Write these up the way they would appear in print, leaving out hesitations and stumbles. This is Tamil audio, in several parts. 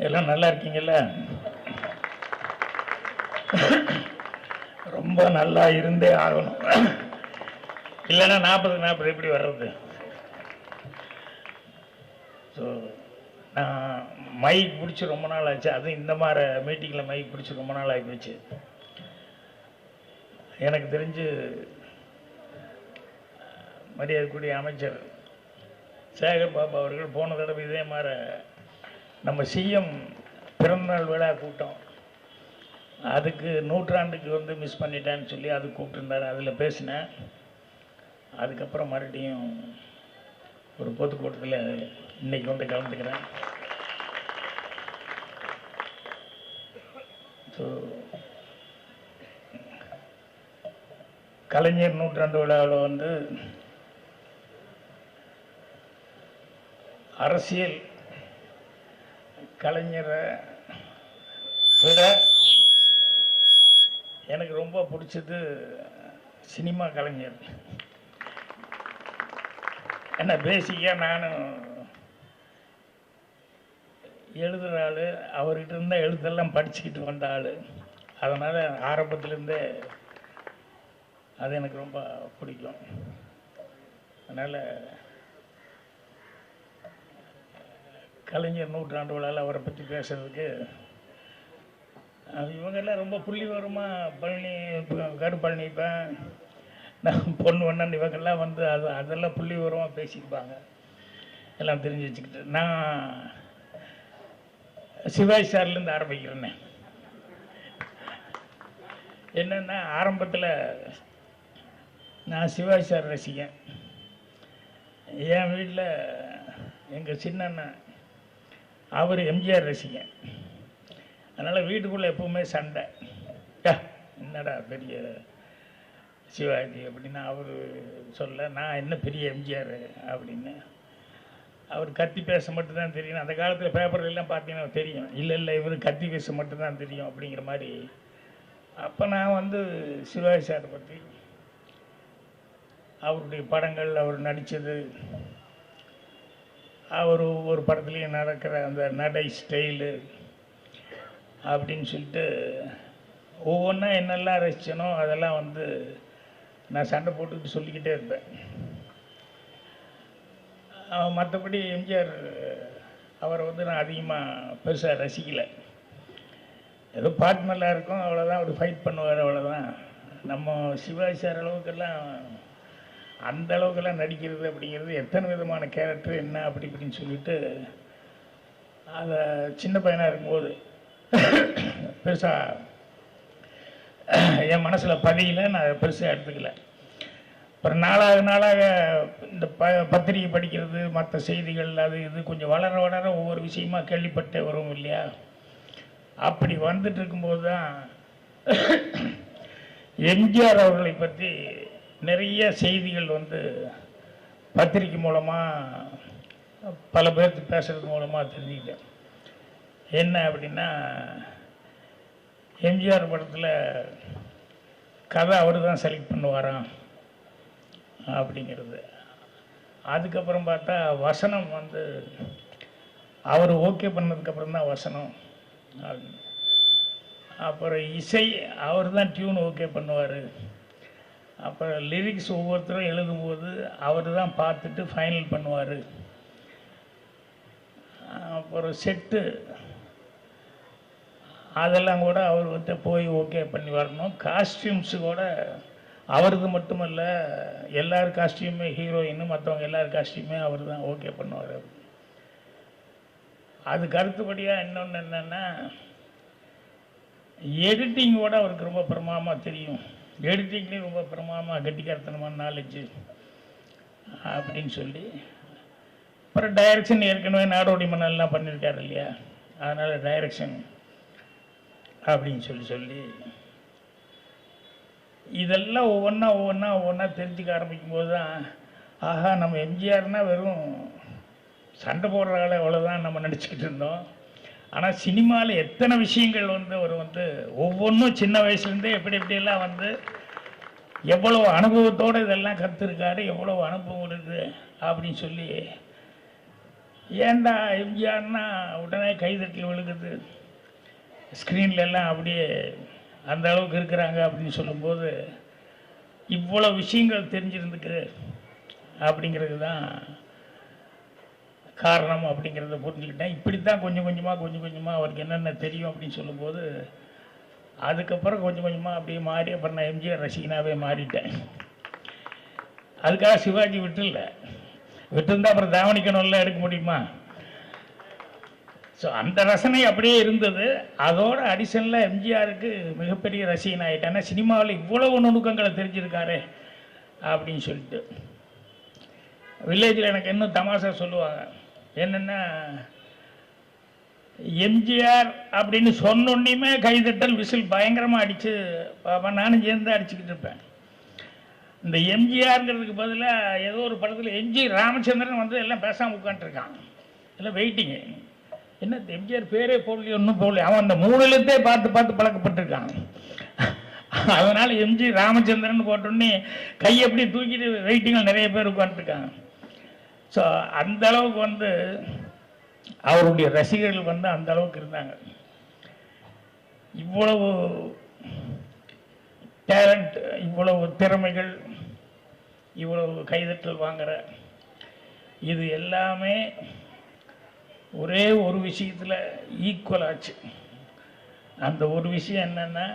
எல்லாம் நல்லா இருக்கீங்கல்ல? ரொம்ப நல்லா இருந்தே ஆகணும், இல்லைன்னா 40-40 எப்படி வர்றது? ஸோ நான் மைக் பிடிச்சி ரொம்ப நாள் ஆச்சு. அதுவும் இந்த மாதிரி மீட்டிங்கில் மைக் பிடிச்சி ரொம்ப நாள் ஆகி போச்சு. எனக்கு தெரிஞ்சு மரியாதைக்குரிய அமைச்சர் சேகர் பாபு அவர்கள் போன தடவை இதே மாதிரி நம்ம சிஎம் பிறந்தநாள் விழா கூட்டம், அதுக்கு 100ஆண்டுக்கு வந்து மிஸ் பண்ணிட்டேன்னு சொல்லி அது கூப்பிட்டுருந்தார். அதில் பேசினேன். அதுக்கப்புறம் மறுபடியும் ஒரு பொதுக்கூட்டத்தில் இன்றைக்கி வந்து கலந்துக்கிறேன். ஸோ கலைஞர் 100ஆண்டு விழாவில் வந்து அரசியல் கலைஞரை விட எனக்கு ரொம்ப பிடிச்சது சினிமா கலைஞர். என்ன பேசிக்காக நானும் எழுதுகிற ஆள், அவர்கிட்ட இருந்தால் எழுத்தெல்லாம் படிச்சுக்கிட்டு வந்த ஆள். அதனால் ஆரம்பத்திலேருந்தே அது எனக்கு ரொம்ப பிடிக்கும். அதனால் கலைஞர் 100ஆண்டு விழாவில் அவரை பற்றி பேசுகிறதுக்கு இவங்கெல்லாம் ரொம்ப புள்ளிவரமாக பழனி கருப்பழனிப்பேன் நான் பொண்ணு வண்ணன் இவங்கெல்லாம் வந்து அதெல்லாம் புள்ளிவரமாக பேசியிருப்பாங்க, எல்லாம் தெரிஞ்சு வச்சுக்கிட்டு. நான் சிவாஜி சார்லேருந்து ஆரம்பிக்கிறேன்னே. என்னென்னா ஆரம்பத்தில் நான் சிவாஜி சார் ரசிகன். என் வீட்டில் எங்கள் சின்னண்ணன் அவர் எம்ஜிஆர் ரசிகன். அதனால் வீட்டுக்குள்ளே எப்பவுமே சண்டை. என்னடா பெரிய சிவாஜி அப்படின்னா அவர் சொல்ல, நான் என்ன பெரிய எம்ஜிஆர் அப்படின்னு. அவர் கத்தி பேச மட்டும்தான் தெரியும். அந்த காலத்தில் பேப்பர்லாம் பார்த்தீங்கன்னா தெரியும், இல்லை இவர் கத்தி பேச மட்டும்தான் தெரியும் அப்படிங்கிற மாதிரி. அப்போ நான் வந்து சிவாஜி சாரை பற்றி, அவருடைய படங்கள், அவர் நடித்தது, அவர் ஒரு படத்துலேயும் நடக்கிற அந்த நடை ஸ்டைலு அப்படின்னு சொல்லிட்டு ஒவ்வொன்றா என்னெல்லாம் ரசித்தனோ அதெல்லாம் வந்து நான் சண்டை போட்டுக்கிட்டு சொல்லிக்கிட்டே இருப்பேன். மற்றபடி எம்ஜிஆர் அவரை வந்து நான் அதிகமாக பெருசாக ரசிக்கலை. ஏதோ பாட்டு நல்லா இருக்கும் அவ்வளோதான், அவர் ஃபைட் பண்ணுவார் அவ்வளோதான். நம்ம சிவாஜி சார் அளவுக்கெல்லாம் அந்த அளவுக்கெல்லாம் நடிக்கிறது அப்படிங்கிறது, எத்தனை விதமான கேரக்டர் என்ன அப்படி இப்படின்னு சொல்லிட்டு அதை சின்ன பையனாக இருக்கும்போது பெருசாக என் மனசில் பதியல, நான் பெருசாக எடுத்துக்கல. அப்புறம் நாளாக இந்த பத்திரிகை படிக்கிறது, மற்ற செய்திகள், அது இது கொஞ்சம் வளர வளர ஒவ்வொரு விஷயமா கேள்விப்பட்டே வரும் இல்லையா. அப்படி வந்துட்டு இருக்கும்போது தான் எம்ஜிஆர் அவர்களை பற்றி நிறைய செய்திகள் வந்து பத்திரிக்கை மூலமாக பல பேர்த்து பேசுகிறது மூலமாக தெரிஞ்சுக்கிட்டேன். என்ன அப்படின்னா, எம்ஜிஆர் படத்தில் கதை அவர் தான் செலக்ட் பண்ணுவாராம் அப்படிங்கிறது. அதுக்கப்புறம் பார்த்தா வசனம் வந்து அவர் ஓகே பண்ணதுக்கப்புறம் தான் வசனம். அப்புறம் இசை அவர் தான் டியூன் ஓகே பண்ணுவார். அப்புறம் லிரிக்ஸ் ஒவ்வொருத்தரும் எழுதும்போது அவர் தான் பார்த்துட்டு ஃபைனல் பண்ணுவார். அப்புறம் செட்டு அதெல்லாம் கூட அவர் வந்து போய் ஓகே பண்ணி வரணும். காஸ்டியூம்ஸு கூட அவரது மட்டுமல்ல, எல்லார் காஸ்டியூமே, ஹீரோயின் மற்றவங்க எல்லார் காஸ்டியூமே அவர் தான் ஓகே பண்ணுவார். அதுக்கு அடுத்தபடியாக இன்னொன்று என்னென்னா, எடிட்டிங்கோடு அவருக்கு ரொம்ப பிரமாதமாக தெரியும். எடிட்டிங்லேயும் ரொம்ப பிரமாதமாக கெட்டிக்காரத்தனமான நாலேஜு அப்படின்னு சொல்லி. அப்புறம் டைரக்ஷன் ஏற்கனவே நாடோடி மன்னெல்லாம் பண்ணியிருக்காரு இல்லையா, அதனால் டைரக்ஷன் அப்படின்னு சொல்லி இதெல்லாம் ஒவ்வொன்றா தெரிஞ்சுக்க ஆரம்பிக்கும்போது தான், ஆஹா நம்ம எம்ஜிஆர்னால் வெறும் சண்டை போடுற ஆளை அவ்வளோதான் நம்ம நினச்சிக்கிட்டு இருந்தோம். ஆனால் சினிமாவில் எத்தனை விஷயங்கள் வந்து அவர் வந்து ஒவ்வொன்றும் சின்ன வயசுலேருந்தே எப்படியெல்லாம் வந்து எவ்வளோ அனுபவத்தோடு இதெல்லாம் கற்றுருக்காரு, எவ்வளோ அனுபவம் இருக்குது அப்படின்னு சொல்லி ஏன்டா எம்ஜிஆர்னா உடனே கைதட்டி விழுகுது, ஸ்க்ரீன்ல எல்லாம் அப்படியே அந்த அளவுக்கு இருக்கிறாங்க அப்படின்னு சொல்லும்போது இவ்வளோ விஷயங்கள் தெரிஞ்சிருந்துக்கு அப்படிங்கிறது தான் காரணம் அப்படிங்கிறத புரிஞ்சுக்கிட்டேன். இப்படி தான் கொஞ்சம் கொஞ்சமாக அவருக்கு என்னென்ன தெரியும் அப்படின்னு சொல்லும்போது அதுக்கப்புறம் கொஞ்சம் கொஞ்சமாக அப்படியே மாறி அப்புறம் நான் எம்ஜிஆர் ரசிகனாகவே மாறிட்டேன். அதுக்காக சிவாஜி விட்டுருந்தா அப்புறம் தாவணிக்கணும்ல எடுக்க முடியுமா? ஸோ அந்த ரசனை அப்படியே இருந்தது. அதோட அடிஷனலாக எம்ஜிஆருக்கு மிகப்பெரிய ரசிகன் ஆகிட்டேன். ஏன்னா சினிமாவில் இவ்வளவு நுணுக்கங்களை தெரிஞ்சிருக்காரு அப்படின்னு சொல்லிட்டு. வில்லேஜில் எனக்கு இன்னும் தமாஷா சொல்லுவாங்க, என்னென்னா எம்ஜிஆர் அப்படின்னு சொன்னோன்னையுமே கைதட்டல் விசில் பயங்கரமாக அடித்து பாப்பா நானும் சேர்ந்து அடிச்சுக்கிட்டு இருப்பேன். இந்த எம்ஜிஆருங்கிறதுக்கு பதிலாக ஏதோ ஒரு படத்தில் எம்ஜி ராமச்சந்திரன் வந்து எல்லாம் பேசாமல் உட்காந்துருக்கான், எல்லாம் வெயிட்டிங்கு. என்ன எம்ஜிஆர் பேரே போடலையோ ஒன்றும் போடலையே, அவன் அந்த 3 எழுத்தே பார்த்து பழக்கப்பட்டிருக்கான். அதனால் எம்ஜி ராமச்சந்திரன் போட்டோன்னே கை எப்படி தூக்கிட்டு வெயிட்டிங்கில் நிறைய பேர் உட்காந்துருக்காங்க. ஸோ அந்த அளவுக்கு வந்து அவருடைய ரசிகர்கள் வந்து அந்த அளவுக்கு இருந்தாங்க. இவ்வளவு டேலண்ட், இவ்வளவு திறமைகள், இவ்வளவு கைதட்டல் வாங்குற இது எல்லாமே ஒரே ஒரு விஷயத்தில் ஈக்குவல் ஆச்சு. அந்த ஒரு விஷயம் என்னென்னா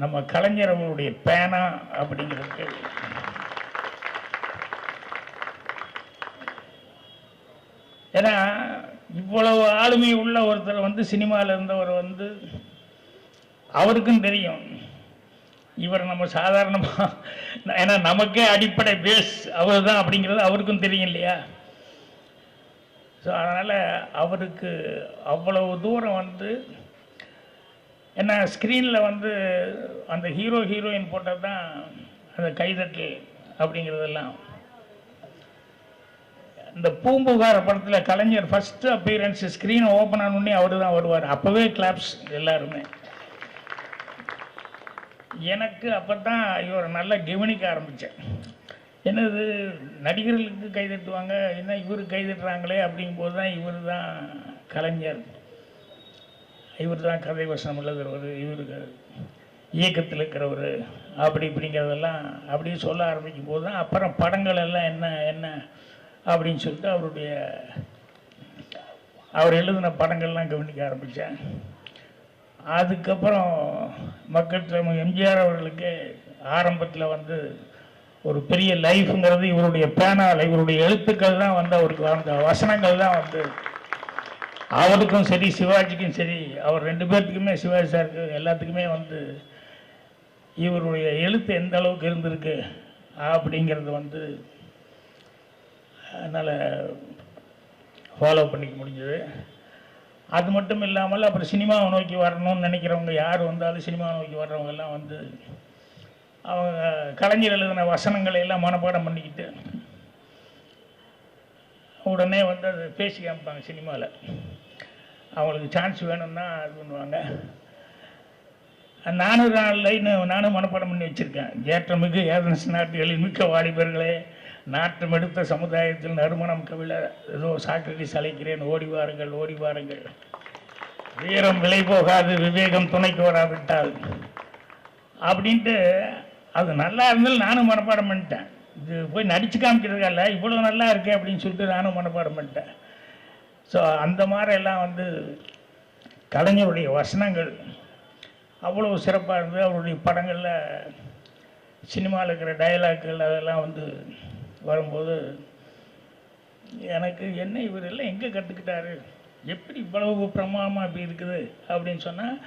நம்ம கலைஞர் அவருடைய பேனா அப்படிங்கிறது. ஏன்னா இவ்வளவு ஆளுமை உள்ள ஒருத்தர் வந்து சினிமாவில் இருந்தவர் வந்து அவருக்கும் தெரியும் இவர் நம்ம சாதாரணமாக, ஏன்னா நமக்கே அடிப்படை பேஸ் அவர் தான் அப்படிங்கிறது அவருக்கும் தெரியும் இல்லையா? ஸோ அதனால் அவருக்கு அவ்வளவு தூரம் வந்து ஏன்னா ஸ்க்ரீனில் வந்து அந்த ஹீரோயின் போட்டது தான் அந்த கைதட்டல் அப்படிங்கிறதெல்லாம். இந்த பூம்புகார படத்தில் கலைஞர் ஃபஸ்ட்டு அப்பியரன்ஸ் ஸ்க்ரீனை ஓப்பன் ஆனோடனே அவர் தான் வருவார். அப்போவே கிளாப்ஸ் எல்லாருமே. எனக்கு அப்போ தான் இவர் நல்லா கவனிக்க ஆரம்பித்தேன். என்னது நடிகர்களுக்கு கைதட்டுவாங்க, என்ன இவர் கைதட்டுறாங்களே அப்படிங்கும்போது தான் இவர் தான் கலைஞர், இவர் தான் கதை வசனம் எழுதுறவர், இவருக்கு இயக்கத்தில் இருக்கிறவர் அப்படி இப்படிங்கிறதெல்லாம் அப்படியே சொல்ல ஆரம்பிக்கும் போது தான் அப்புறம் படங்கள் எல்லாம் என்ன அப்படின்னு சொல்லிட்டு அவர் எழுதின படங்கள்லாம் கவனிக்க ஆரம்பித்தேன். அதுக்கப்புறம் மக்கள் எம்ஜிஆர் அவர்களுக்கு ஆரம்பத்தில் வந்து ஒரு பெரிய லைஃப்ங்கிறது இவருடைய பேனால், இவருடைய எழுத்துக்கள் தான் வந்து அவருக்கு வந்த வசனங்கள் தான் வந்து அவருக்கும் சரி சிவாஜிக்கும் சரி, அவர் 2 பேர்த்துக்குமே, சிவாஜி சாருக்கு எல்லாத்துக்குமே வந்து இவருடைய எழுத்து எந்த அளவுக்கு இருந்திருக்கு அப்படிங்கிறது வந்து அதனால் ஃபாலோ பண்ணிக்க முடிஞ்சது. அது மட்டும் இல்லாமல் அப்புறம் சினிமாவை நோக்கி வரணும்னு நினைக்கிறவங்க யார் வந்தாலும் சினிமாவை நோக்கி வர்றவங்க எல்லாம் வந்து அவங்க கலைஞர் எழுதின வசனங்களை எல்லாம் மனப்பாடம் பண்ணிக்கிட்டு உடனே வந்து அது பேசி காமிப்பாங்க சினிமாவில். அவங்களுக்கு சான்ஸ் வேணும்னா இது பண்ணுவாங்க. 404 லைன் நானும் மனப்பாடம் பண்ணி வச்சுருக்கேன். ஏற்றமிகு ஏதன்ஸ் நாட்டுகளில் மிக்க வாலிபர்களே, நாட்டம் எடுத்த சமுதாயத்தில் நறுமணம் கவிழ ஏதோ சாக்ரட்டிஸ் அழைக்கிறேன், ஓடி வாருங்கள், வீரம் விலை போகாது, விவேகம் துணைக்கு வராவிட்டால் அப்படின்ட்டு. அது நல்லா இருந்தாலும் நானும் மனப்பாடம் பண்ணிட்டேன். இது போய் நடிச்சு காமிக்கிறதுக்கால இவ்வளோ நல்லா இருக்கே அப்படின்னு சொல்லிட்டு நானும் மனப்பாடம் பண்ணிட்டேன். ஸோ அந்த மாதிரி எல்லாம் வந்து கலைஞருடைய வசனங்கள் அவ்வளோ சிறப்பாக இருந்தது. அவருடைய படங்களில் சினிமாவில் இருக்கிற டயலாக்குகள் அதெல்லாம் வந்து வரும்போது எனக்கு என்ன இவர் எல்லாம் எங்கே கற்றுக்கிட்டாரு, எப்படி இவ்வளவு பிரமாதமாக இப்படி இருக்குது அப்படின்னு சொன்னால்,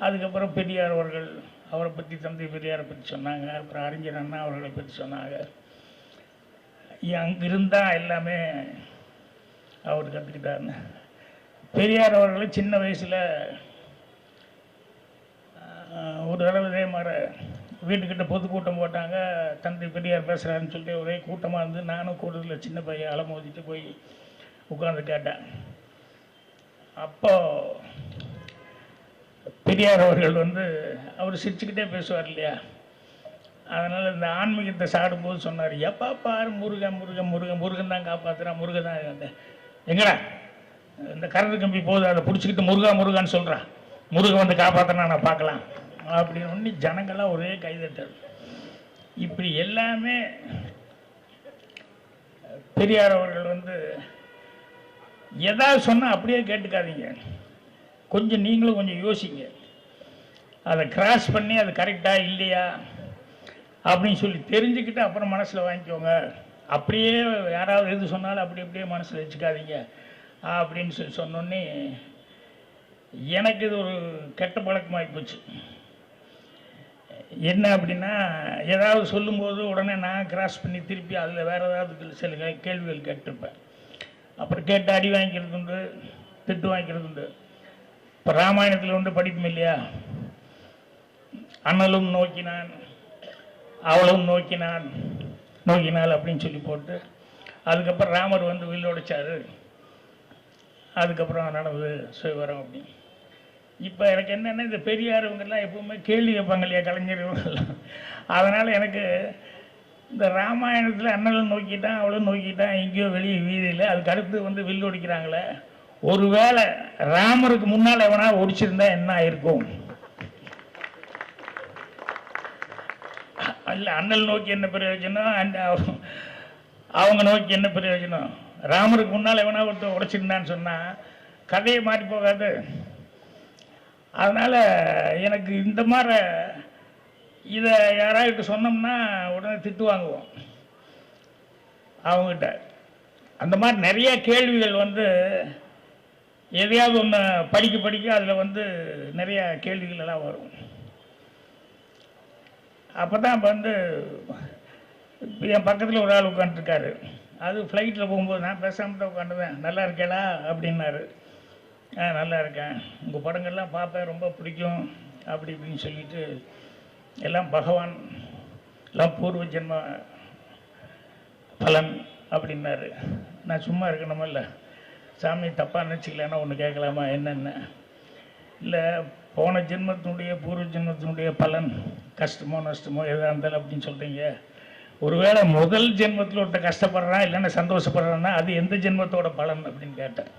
அதுக்கப்புறம் பெரியார் அவர்கள் அவரை பற்றி, தந்தை பெரியாரை பற்றி சொன்னாங்க. அப்புறம் அறிஞர் அண்ணா அவர்களை பற்றி சொன்னாங்க. அங்கிருந்தால் எல்லாமே அவர் கற்றுக்கிட்டாருன்னு. பெரியார் அவர்களை சின்ன வயசில் ஒரு தடவை இதே மாதிரி வீட்டுக்கிட்ட பொதுக்கூட்டம் போட்டாங்க. தந்தை பெரியார் பேசுகிறாருன்னு சொல்லிட்டு ஒரே கூட்டமாக இருந்து நானும் கூட்டத்தில் சின்ன பையன் அலமோதிட்டு போய் உட்காந்து கேட்டேன். அப்போது பெரியார் அவர்கள் வந்து அவர் சிரிச்சுக்கிட்டே பேசுவார் இல்லையா, அதனால் இந்த ஆன்மீகத்தை சாடும்போது சொன்னார், எப்பா பாரு முருகன் தான் காப்பாற்றுறான், முருகன் தான் எங்கடா இந்த கரண்ட் கம்பி போகுது, அதை பிடிச்சிக்கிட்டு முருகா முருகான்னு சொல்கிறான், முருகன் வந்து காப்பாற்றினா நான் பார்க்கலாம் அப்படின்னு ஒன்று ஜனங்கள்லாம் ஒரே கைதட்டல். இப்படி எல்லாமே பெரியார் அவர்கள் வந்து எதாவது சொன்னால் அப்படியே கேட்டுக்காதீங்க, கொஞ்சம் நீங்களும் கொஞ்சம் யோசிங்க, அதை கிராஸ் பண்ணி அது கரெக்டாக இல்லையா அப்படின்னு சொல்லி தெரிஞ்சுக்கிட்டு அப்புறம் மனசில் வாங்கிக்கோங்க. அப்படியே யாராவது எது சொன்னாலும் அப்படி அப்படியே மனசில் வச்சுக்காதீங்க அப்படின்னு சொல்லி சொன்னோன்னே எனக்கு இது ஒரு கெட்ட பழக்கமாகி போச்சு. என்ன அப்படின்னா, ஏதாவது சொல்லும்போது உடனே நான் கிராஸ் பண்ணி திருப்பி அதில் வேறு ஏதாவது சில கேள்விகள் கேட்டிருப்பேன். அப்புறம் கேட்டு அடி வாங்கிக்கிறது உண்டு, திட்டு வாங்கிக்கிறது உண்டு. இப்போ ராமாயணத்தில் வந்து படிப்போம் இல்லையா, அண்ணலும் நோக்கினான் அவளும் நோக்கினாள் அப்படின்னு சொல்லி போட்டு அதுக்கப்புறம் ராமர் வந்து வில் உடைச்சாரு, அதுக்கப்புறம் நடந்தது சுயவரம் அப்படின்னு. இப்போ எனக்கு என்னென்னா, இந்த பெரியார் இவங்கெல்லாம் எப்பவுமே கேள்வி கேட்பாங்க இல்லையா, கலைஞர் இவங்கெல்லாம். அதனால் எனக்கு இந்த ராமாயணத்தில் அண்ணலும் நோக்கிட்டான் அவளும் நோக்கிட்டான் எங்கேயோ வெளியே வீதியில், அதுக்கு அடுத்து வந்து வில் ஒடிக்கிறாங்களே, ஒருவேளை ராமருக்கு முன்னால் எவனா ஒடிச்சிருந்தா என்ன ஆயிருக்கும்? இல்லை, அண்ணல் நோக்கி என்ன பிரயோஜனம், அவங்க நோக்கி என்ன பிரயோஜனம்? ராமருக்கு முன்னால் எவனா ஒருத்தர் உடைச்சிருந்தான்னு சொன்னால் கதையை மாறி போகாது. அதனால் எனக்கு இந்த மாதிரி இதை யாராவது சொன்னோம்னா உடனே திட்டு வாங்குவோம் அவங்ககிட்ட. அந்த மாதிரி நிறைய கேள்விகள் வந்து எதையாவது ஒன்று படிக்க அதில் வந்து நிறைய கேள்விகள் எல்லாம் வரும். அப்போ தான் இப்போ வந்து என் பக்கத்தில் ஒரு ஆள் உட்காந்துருக்காரு, அது ஃப்ளைட்டில் போகும்போது நான் பேசாமல் தான் உட்காந்துவேன். நல்லா இருக்கேடா அப்படின்னாரு. நல்லா இருக்கேன், உங்கள் படங்கள்லாம் பார்ப்பேன், ரொம்ப பிடிக்கும் அப்படி இப்படின்னு சொல்லிட்டு எல்லாம் பகவான் எல்லாம் பூர்வ ஜென்ம பலன் அப்படின்னாரு. நான் சும்மா இருக்கணுமா, இல்லை சாமி தப்பாக நினச்சிக்கலன்னா ஒன்று கேட்கலாமா என்னென்ன? இல்லை, போன ஜென்மத்தினுடைய பூர்வ ஜென்மத்தினுடைய பலன் கஷ்டமோ நஷ்டமோ எதாக இருந்தாலும் அப்படின்னு சொல்கிறீங்க. ஒருவேளை முதல் ஜென்மத்தில் ஒருத்த கஷ்டப்படுறான் இல்லைன்னா சந்தோஷப்படுறான்னா அது எந்த ஜென்மத்தோட பலன் அப்படின்னு கேட்டேன்.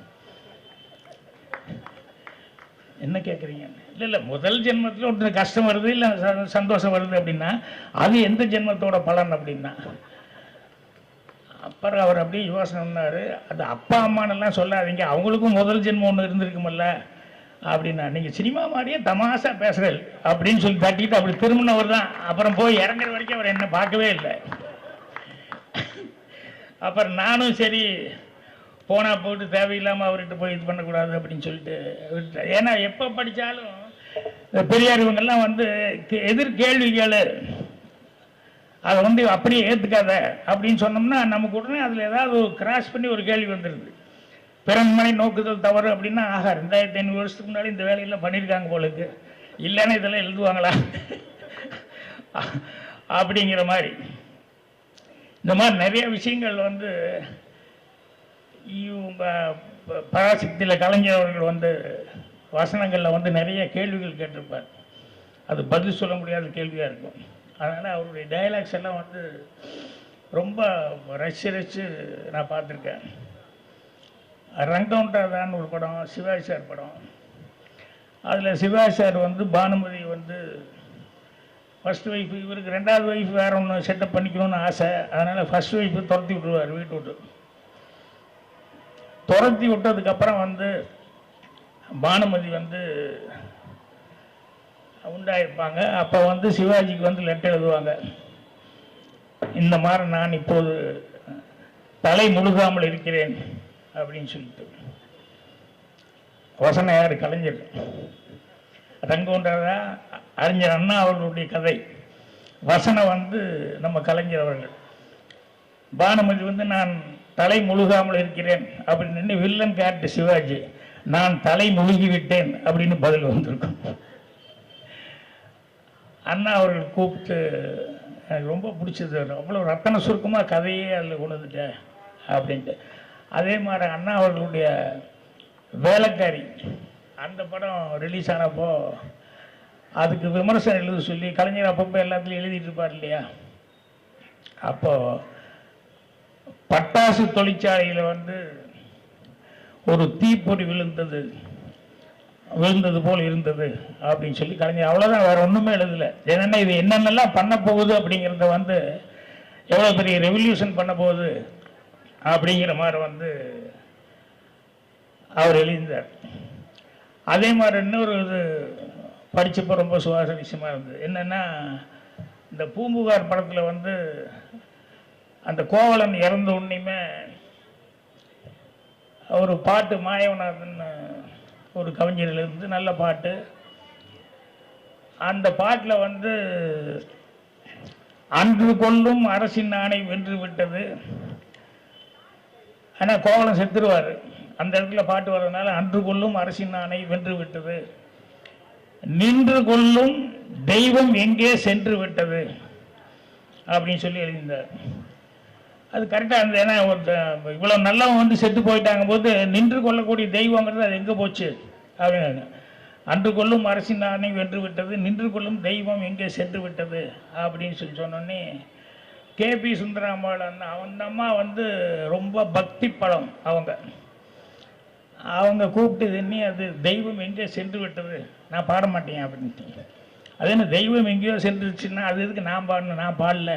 என்ன கேட்குறீங்க? இல்லை முதல் ஜென்மத்தில் ஒருத்தர் கஷ்டம் வருது இல்லை சந்தோஷம் வருது அப்படின்னா அது எந்த ஜென்மத்தோட பலன் அப்படின்னா, அப்புறம் அவர் அப்படியே யோசனை பண்ணார். அது அப்பா அம்மானெல்லாம் சொல்லாதீங்க, அவங்களுக்கும் முதல் ஜென்மம் ஒன்று இருந்திருக்குமல்ல அப்படின்னா. நீங்கள் சினிமா மாதிரியே தமாஷா பேசுகிறேன் அப்படின்னு சொல்லி தட்டிட்டு அப்படி திரும்பினவர் தான். அப்புறம் போய் இறங்குற வரைக்கும் அவர் என்ன பார்க்கவே இல்லை. அப்புறம் நானும் சரி போனால் போட்டு தேவையில்லாமல் அவர்கிட்ட போய் இது பண்ணக்கூடாது அப்படின்னு சொல்லிட்டு விட்டுட்டேன். ஏன்னா எப்போ படித்தாலும் பெரியார் இவங்கெல்லாம் வந்து எதிர்கேள்விகள் அதை வந்து அப்படியே ஏற்றுக்காத அப்படின்னு சொன்னோம்னா நமக்கு உடனே அதில் ஏதாவது கிராஸ் பண்ணி ஒரு கேள்வி வந்துடுது. பிறன்மனை நோக்குதல் தவறு அப்படின்னா, ஆகா 2500 வருஷத்துக்கு முன்னாடி இந்த வேலையெல்லாம் பண்ணியிருக்காங்க போலுக்கு, இல்லைன்னா இதெல்லாம் எழுதுவாங்களா அப்படிங்கிற மாதிரி. இந்த மாதிரி நிறைய விஷயங்கள் வந்து இவங்க பராசக்தியில் கலைஞர் அவர்கள் வந்து வசனங்களில் வந்து நிறைய கேள்விகள் கேட்டிருப்பார். அது பதில் சொல்ல முடியாத கேள்வியாக இருக்கும். அதனால் அவருடைய டயலாக்ஸ் எல்லாம் வந்து ரொம்ப ரசித்து நான் பார்த்துருக்கேன். ரங்கவுண்டர்தான் ஒரு படம், சிவாஜி சார் படம். அதில் சிவாஜி சார் வந்து பானுமதி வந்து ஃபஸ்ட் ஒய்ஃபு, இவருக்கு 2வது ஒய்ஃப் வேறு ஒன்று செட்டப் பண்ணிக்கணும்னு ஆசை. அதனால் ஃபஸ்ட் ஒய்ஃபு துரத்தி விட்டுருவார் வீட்டு விட்டு. துரத்தி விட்டதுக்கப்புறம் வந்து பானுமதி வந்து உண்டாயிருப்பாங்க. அப்போ வந்து சிவாஜிக்கு வந்து லெட்டர் எழுதுவாங்க, இந்த மாதிரி நான் இப்போது தலை முழுகாமல் இருக்கிறேன் அப்படின்னு சொல்லிட்டு. வசனம் யார்? கலைஞர். ரங்கவுண்டரா அறிஞர் அண்ணா அவர்களுடைய கதை. வசனம் வந்து நம்ம கலைஞர் அவர்கள். பானுமதி வந்து நான் தலை முழுகாமல் இருக்கிறேன் அப்படின்னு வில்லன் கேரக்டர் சிவாஜி நான் தலை முழுகி விட்டேன் அப்படின்னு பதில் வந்திருக்கும். அண்ணா அவர்கள் கூப்பிட்டு எனக்கு ரொம்ப பிடிச்சது, அவ்வளோ ரத்தன சுருக்கமாக கதையே அதில் கொண்டு வந்துட்டேன் அப்படின்ட்டு. அதே மாதிரி அண்ணா அவர்களுடைய வேலைக்காரி அந்த படம் ரிலீஸ் ஆனப்போ அதுக்கு விமர்சனம் எழுத சொல்லி கலைஞர் அப்பப்போ எல்லாத்துலையும் எழுதிட்டு இருப்பார் இல்லையா. அப்போது பட்டாசு தொழிற்சாலையில் வந்து ஒரு தீப்பொறி விழுந்தது போல் இருந்தது அப்படின்னு சொல்லி கலைஞர் அவ்வளோதான், வேற ஒன்றுமே எழுதலை. ஏன்னா இது என்னென்னலாம் பண்ண போகுது அப்படிங்கிறத வந்து எவ்வளோ பெரிய ரெவல்யூஷன் பண்ண போகுது அப்படிங்கிற மாதிரி அவர் எழுதினார். அதே மாதிரி இன்னொரு இது படித்தப்போ ரொம்ப சுவாரஸ்யமாக இருந்தது. என்னென்னா, இந்த பூம்புகார் படத்தில் அந்த கோவலன் இறந்த உடனேயுமே ஒரு பாட்டு மாயவநாதன் ஒரு கவிஞரிலிருந்து நல்ல பாட்டு. அந்த பாட்டில் அன்று கொள்ளும் அரசின் ஆணை வென்று விட்டது. ஆனால் கோவலன் செத்துருவார். அந்த இடத்துல பாட்டு வர்றதுனால அன்று கொள்ளும் அரசின் ஆணை வென்று விட்டது, நின்று கொள்ளும் தெய்வம் எங்கே சென்று விட்டது அப்படின்னு சொல்லி எழுதியிருந்தார். அது கரெக்டாக இருந்தது. ஏன்னா இவ்வளோ நல்லவங்க செத்து போயிட்டாங்க போது நின்று கொள்ளக்கூடிய தெய்வங்கிறது அது எங்கே போச்சு அப்படின்னு. அன்று கொள்ளும் அரசின் ஆணை வென்று விட்டது, நின்று கொள்ளும் தெய்வம் எங்கே சென்று விட்டது அப்படின்னு சொல்லி சொன்னோன்னே கேபி சுந்தராம்பாள் அந்த அம்மா ரொம்ப பக்தி படம். அவங்க கூப்பிட்டு நீ அது தெய்வம் எங்கே சென்று விட்டது, நான் பாட மாட்டேன் அப்படின்ட்டு. அது என்ன தெய்வம் எங்கேயோ சென்றுச்சுன்னா அது எதுக்கு நான் பாடணும், நான் பாடல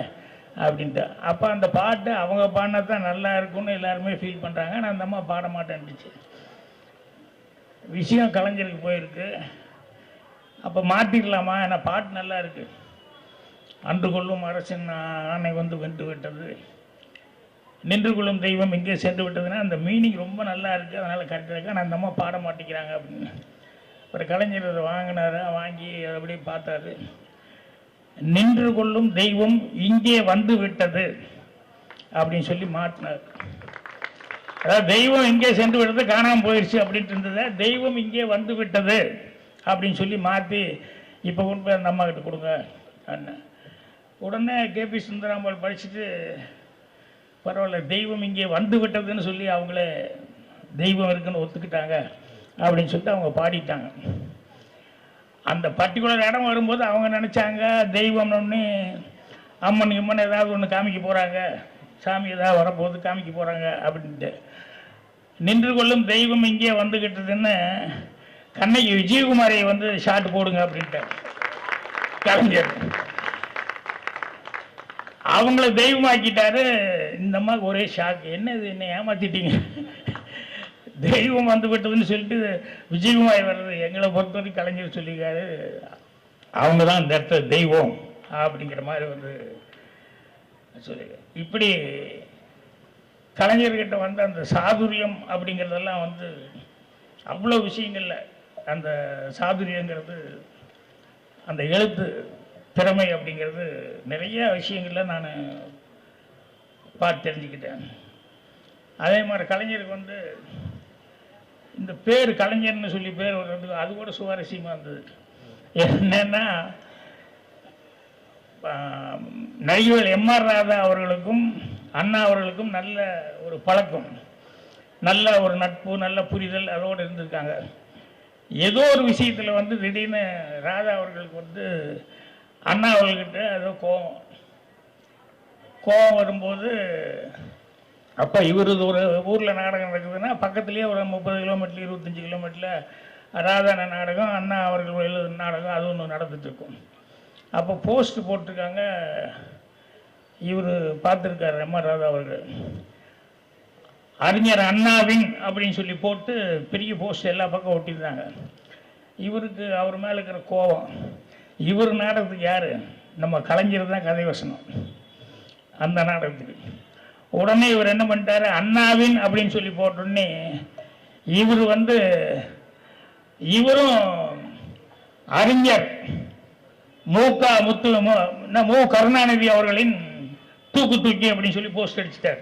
அப்படின்ட்டு. அப்போ அந்த பாட்டு அவங்க பாடினா தான் நல்லா இருக்கும்னு எல்லாருமே ஃபீல் பண்ணுறாங்க. நான் அந்த அம்மா பாட மாட்டேன்னுச்சு. விஷயம் கலைஞருக்கு போயிருக்கு. அப்போ மாற்றிடலாமா, ஏன்னா பாட்டு நல்லா இருக்குது. அன்று கொள்ளும் அரசின் ஆணை வென்று விட்டது, நின்று கொள்ளும் தெய்வம் எங்கே சென்று விட்டதுன்னா அந்த மீனிங் ரொம்ப நல்லா இருக்குது, அதனால் கரெக்டாக இருக்கு. ஆனால் அந்த அம்மா பாட மாட்டேங்கிறாங்க அப்படின்னு. ஒரு கலைஞர் அதை வாங்கினார். வாங்கி அப்படியே பார்த்தாரு. நின்று கொள்ளும் தெய்வம் இங்கே வந்து விட்டது அப்படின்னு சொல்லி மாற்றினார். அதாவது தெய்வம் இங்கே சென்று விட்டது, காணாமல் போயிடுச்சு அப்படின்ட்டு இருந்தது. தெய்வம் இங்கே வந்து விட்டது அப்படின்னு சொல்லி மாற்றி இப்போ கொண்டு போய் அந்த அம்மா கிட்ட கொடுங்க அண்ணன். உடனே கேபி சுந்தராம்பாள் படிச்சுட்டு பரவாயில்ல தெய்வம் இங்கே வந்து விட்டதுன்னு சொல்லி அவங்களே தெய்வம் இருக்குன்னு ஒத்துக்கிட்டாங்க அப்படின்னு சொல்லிட்டு அவங்க பாடிட்டாங்க. அந்த பர்டிகுலர் இடம் வரும்போது அவங்க நினச்சாங்க தெய்வம்னு அம்மன் இம்மன் ஏதாவது ஒன்று காமிக்க போகிறாங்க, சாமி ஏதாவது வரப்போகுது காமிக்க போகிறாங்க அப்படின்ட்டு. நின்று கொள்ளும் தெய்வம் இங்கே வந்துக்கிட்டதுன்னு கண்ணகி விஜயகுமாரை ஷாட் போடுங்க அப்படின்ட்டு கலைஞர் அவங்கள தெய்வமாக்கிட்டாரு. இந்த அம்மாவுக்கு ஒரே ஷாக், என்னது என்ன ஏமாத்திட்டீங்க, தெய்வம் வந்து விட்டதுன்னு சொல்லிட்டு விஜயகுமார் வர்றது. எங்களை பொறுத்தவரைக்கும் கலைஞர் சொல்லிக்காரு அவங்க தான் இந்த இடத்துல தெய்வம் அப்படிங்கிற மாதிரி சொல்லி. இப்படி கலைஞர்கிட்ட அந்த சாதுரியம் அப்படிங்கிறதெல்லாம் அவ்வளோ விஷயங்கள்ல அந்த சாதுரியங்கிறது, அந்த எழுத்து திறமை அப்படிங்கிறது நிறைய விஷயங்களில் நான் பார்த்து தெரிஞ்சுக்கிட்டேன். அதே மாதிரி கலைஞருக்கு இந்த பேர் கலைஞர்னு சொல்லி பேர் வர்றதுக்கு அது கூட சுவாரஸ்யமாக இருந்தது. என்னன்னா, நடிகர் எம்ஆர் ராதா அவர்களுக்கும் அண்ணா அவர்களுக்கும் நல்ல ஒரு பழக்கம், நல்ல ஒரு நட்பு, நல்ல புரிதல் அதோடு இருந்திருக்காங்க. ஏதோ ஒரு விஷயத்தில் திடீர்னு ராதா அவர்களுக்கு அண்ணா அவர்கள்கிட்ட ஏதோ கோபம் வரும்போது, அப்போ இவர் ஒரு ஊரில் நாடகம் நடக்குதுன்னா பக்கத்துலேயே ஒரு 30 கிலோமீட்டர் 25 கிலோமீட்டரில் ராதான நாடகம், அண்ணா அவர்கள் எழுதுன நாடகம் அது ஒன்று நடந்துட்டுருக்கும். அப்போ போஸ்ட் போட்டிருக்காங்க, இவர் பார்த்துருக்கார் எம்ஆர் ராதா அவர்கள், அறிஞர் அண்ணாவின் அப்படின்னு சொல்லி போட்டு பெரிய போஸ்ட் எல்லா பக்கம் ஒட்டியிருந்தாங்க. இவருக்கு அவர் மேலே இருக்கிற கோபம், இவர் நாடகத்துக்கு யார், நம்ம கலைஞர் தான் கதை வசனம் அந்த நாடகத்துக்கு. உடனே இவர் என்ன பண்ணிட்டாரு, அண்ணாவின் அப்படின்னு சொல்லி போட்டோடனே இவர் இவரும் அறிஞர் மு கருணாநிதி அவர்களின் தூக்கி அப்படின்னு சொல்லி போஸ்ட் அடிச்சிட்டார்.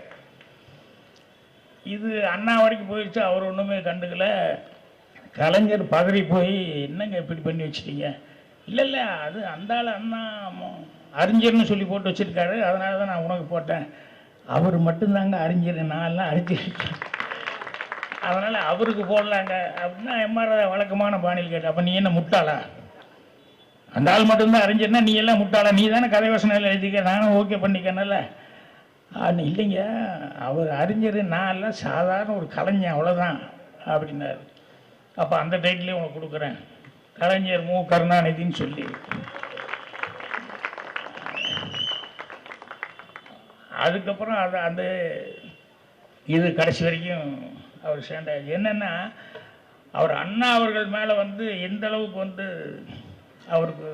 இது அண்ணா வரைக்கும் போயிடுச்சு. அவர் ஒன்றுமே கண்டுக்கல. கலைஞர் பதறி போய், என்னங்க இப்படி பண்ணி வச்சுட்டீங்க, இல்லை அது அந்த ஆள் அண்ணா அறிஞர்னு சொல்லி போட்டு வச்சுருக்காரு, அதனால தான் நான் உனக்கு போட்டேன், அவர் மட்டும்தாங்க அறிஞர், நான் எல்லாம் அறிஞர், அதனால் அவருக்கு போடலாங்க அப்படின்னா எம்ஆர் வழக்கமான பாணியில் கேட்டேன். அப்போ நீ என்ன முட்டாளா, அந்த ஆள் மட்டும்தான் அறிஞர்னா நீ எல்லாம் முட்டாளா, நீ தானே கதை வசனம் எழுதிக்க, நானும் ஓகே பண்ணிக்கனால. இல்லைங்க அவர் அறிஞர், நான் எல்லாம் சாதாரண ஒரு கலைஞன் அவ்வளோதான் அப்படின்னாரு. அப்போ அந்த டைட்டிலே உனக்கு கொடுக்குறேன், கலைஞர் மு கருணாநிதின்னு சொல்லி. அதுக்கப்புறம் அந்த இது கடைசி வரைக்கும் அவர் சேர்ந்தார். என்னென்னா அவர் அண்ணா அவர்கள் மேலே வந்து எந்த அளவுக்கு வந்து அவருக்கு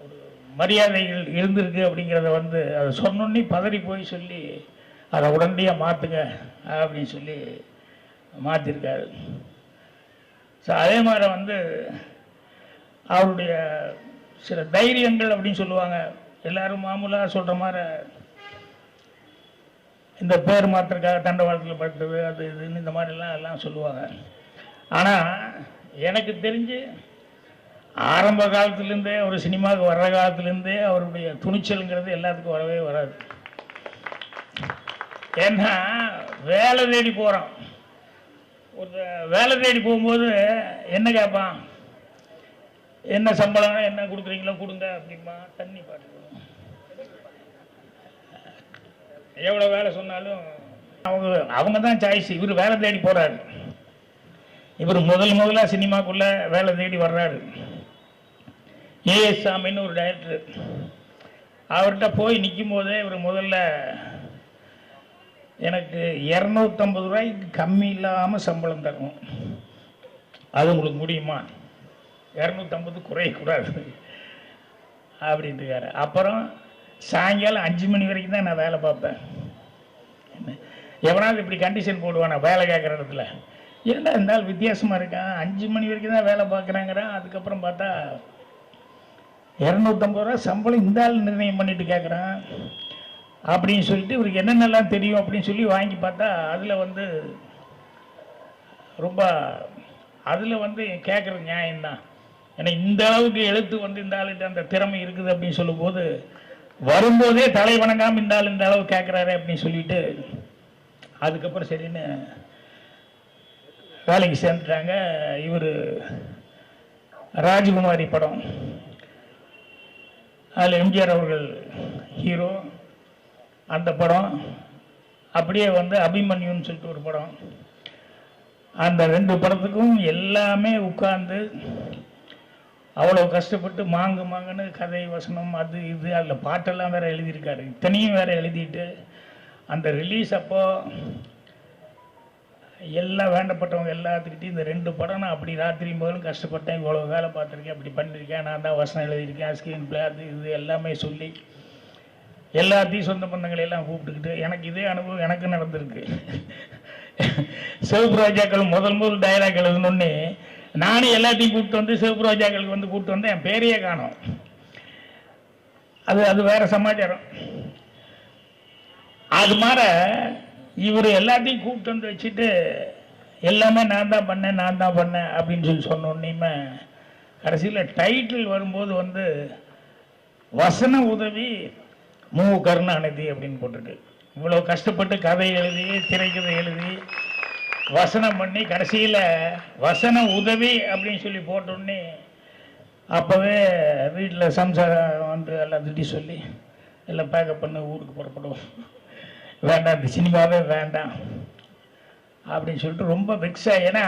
ஒரு மரியாதைகள் இருந்திருக்கு அப்படிங்கிறத வந்து அதை சொன்னோன்னே பதறி போய் சொல்லி அதை உடனடியாக மாற்றுங்க அப்படின்னு சொல்லி மாற்றிருக்காரு. ஸோ அதே மாதிரி வந்து அவருடைய சில தைரியங்கள் அப்படின்னு சொல்லுவாங்க. எல்லோரும் மாமூலாக சொல்கிற மாதிரி இந்த பேர் மாத்திரக்காக தண்டவாளத்தில் படுத்தது அது இதுன்னு இந்த மாதிரிலாம் எல்லாம் சொல்லுவாங்க. ஆனால் எனக்கு தெரிஞ்சு ஆரம்ப காலத்துலேருந்தே ஒரு சினிமாவுக்கு வர்ற காலத்துலேருந்தே அவருடைய துணிச்சலுங்கிறது எல்லாத்துக்கும் வரவே வராது. ஏன்னா வேலை தேடி போகிறோம், ஒரு வேலை தேடி போகும்போது என்ன கேட்பான், என்ன சம்பளம் என்ன கொடுக்குறீங்களோ கொடுங்க அப்படிமா, தண்ணி பாட்டு எவ்வளோ வேலை சொன்னாலும் அவங்க தான் சாய்ஸ். இவர் வேலை தேடி போகிறாரு. இவர் முதலாக சினிமாக்குள்ளே வேலை தேடி வர்றாரு. ஏஎஸ் சாமின்னு ஒரு டைரக்டர், அவர்கிட்ட போய் நிற்கும் போதே இவர் முதல்ல எனக்கு 250 ரூபாய்க்கு கம்மி இல்லாமல் சம்பளம் தரணும், அது உங்களுக்கு முடியுமா, 250 குறையக்கூடாது அப்படின்ட்டுக்காரு. அப்புறம் சாயங்காலம் 5 மணி வரைக்கும் தான் நான் வேலை பார்ப்பேன். எவனாவது இப்படி கண்டிஷன் போடுவானா வேலை கேட்குற இடத்துல, ஏன்னா இருந்தாலும் வித்தியாசமாக இருக்கான், 5 மணி வரைக்கும் தான் வேலை பார்க்குறாங்கிறான். அதுக்கப்புறம் பார்த்தா 250 ரூபா சம்பளம் இந்த ஆள் நிர்ணயம் பண்ணிட்டு கேட்குறான் அப்படின்னு சொல்லிட்டு இவருக்கு என்னென்னலாம் தெரியும் அப்படின்னு சொல்லி வாங்கி பார்த்தா அதில் வந்து ரொம்ப அதில் வந்து கேட்குறது நியாயம்தான். ஏன்னா இந்த அளவுக்கு எழுத்து வந்து இந்த ஆளுக்கு அந்த திறமை இருக்குது அப்படின்னு சொல்லும்போது வரும்போதே தலை வணங்காமல் இந்த ஆள் இந்த அளவு கேட்குறாரு அப்படின்னு சொல்லிட்டு அதுக்கப்புறம் சரின்னு வேலைக்கு சேர்ந்துட்டாங்க. இவர் ராஜகுமாரி படம், அதில் எம்ஜிஆர் அவர்கள் ஹீரோ. அந்த படம் அப்படியே வந்து அபிமன்யுன்னு சொல்லிட்டு ஒரு படம், அந்த 2 படத்துக்கும் எல்லாமே உட்கார்ந்து அவ்வளோ கஷ்டப்பட்டு மாங்குன்னு கதை வசனம் அது இது அதில் பாட்டெல்லாம் வேறு எழுதியிருக்காரு. இத்தனையும் வேறு எழுதிட்டு அந்த ரிலீஸ் அப்போ எல்லாம் வேண்டப்பட்டவங்க எல்லாத்துக்கிட்டையும் இந்த 2 படம் நான் அப்படி ராத்திரியும் போதும் கஷ்டப்பட்டேன், இவ்வளோ வேலை பார்த்துருக்கேன், அப்படி பண்ணியிருக்கேன், நான் தான் வசனம் எழுதியிருக்கேன், ஸ்க்ரீன் பிளே அது இது எல்லாமே சொல்லி எல்லாத்தையும் சொந்த பந்தங்களையெல்லாம் கூப்பிட்டுக்கிட்டு எனக்கு இதே அனுபவம் எனக்கு நடந்திருக்கு. சிவப்பு ரோஜாக்கள் முதல் டயலாக் எழுதணுன்னே நானும் எல்லாத்தையும் கூப்பிட்டு வந்து சிவப்பு ரோஜாக்களுக்கு வந்து கூப்பிட்டு வந்து என் பேரையே காணோம். அது வேறு சமாச்சாரம். அது மாதிரி இவர் எல்லாத்தையும் கூப்பிட்டு வந்து வச்சுட்டு எல்லாமே நான் தான் பண்ணேன் அப்படின்னு சொல்லி சொன்னோன்னையுமே கடைசியில் டைட்டில் வரும்போது வந்து வசன உதவி மு கருணாநிதி அப்படின்னு போட்டிருக்கு. இவ்வளோ கஷ்டப்பட்டு கதை எழுதி திரைக்கதை எழுதி வசனம் பண்ணி கடைசியில் வசன உதவி அப்படின்னு சொல்லி போட்டோன்னே அப்போவே வீட்டில் சம்சாரம் வந்து எல்லாம் திட்டி சொல்லி எல்லாம் பேக்கப் பண்ணி ஊருக்கு புறப்படுவோம், வேண்டாம் இந்த சினிமாவே வேண்டாம் அப்படின்னு சொல்லிட்டு ரொம்ப வெக்ஸாக. ஏன்னா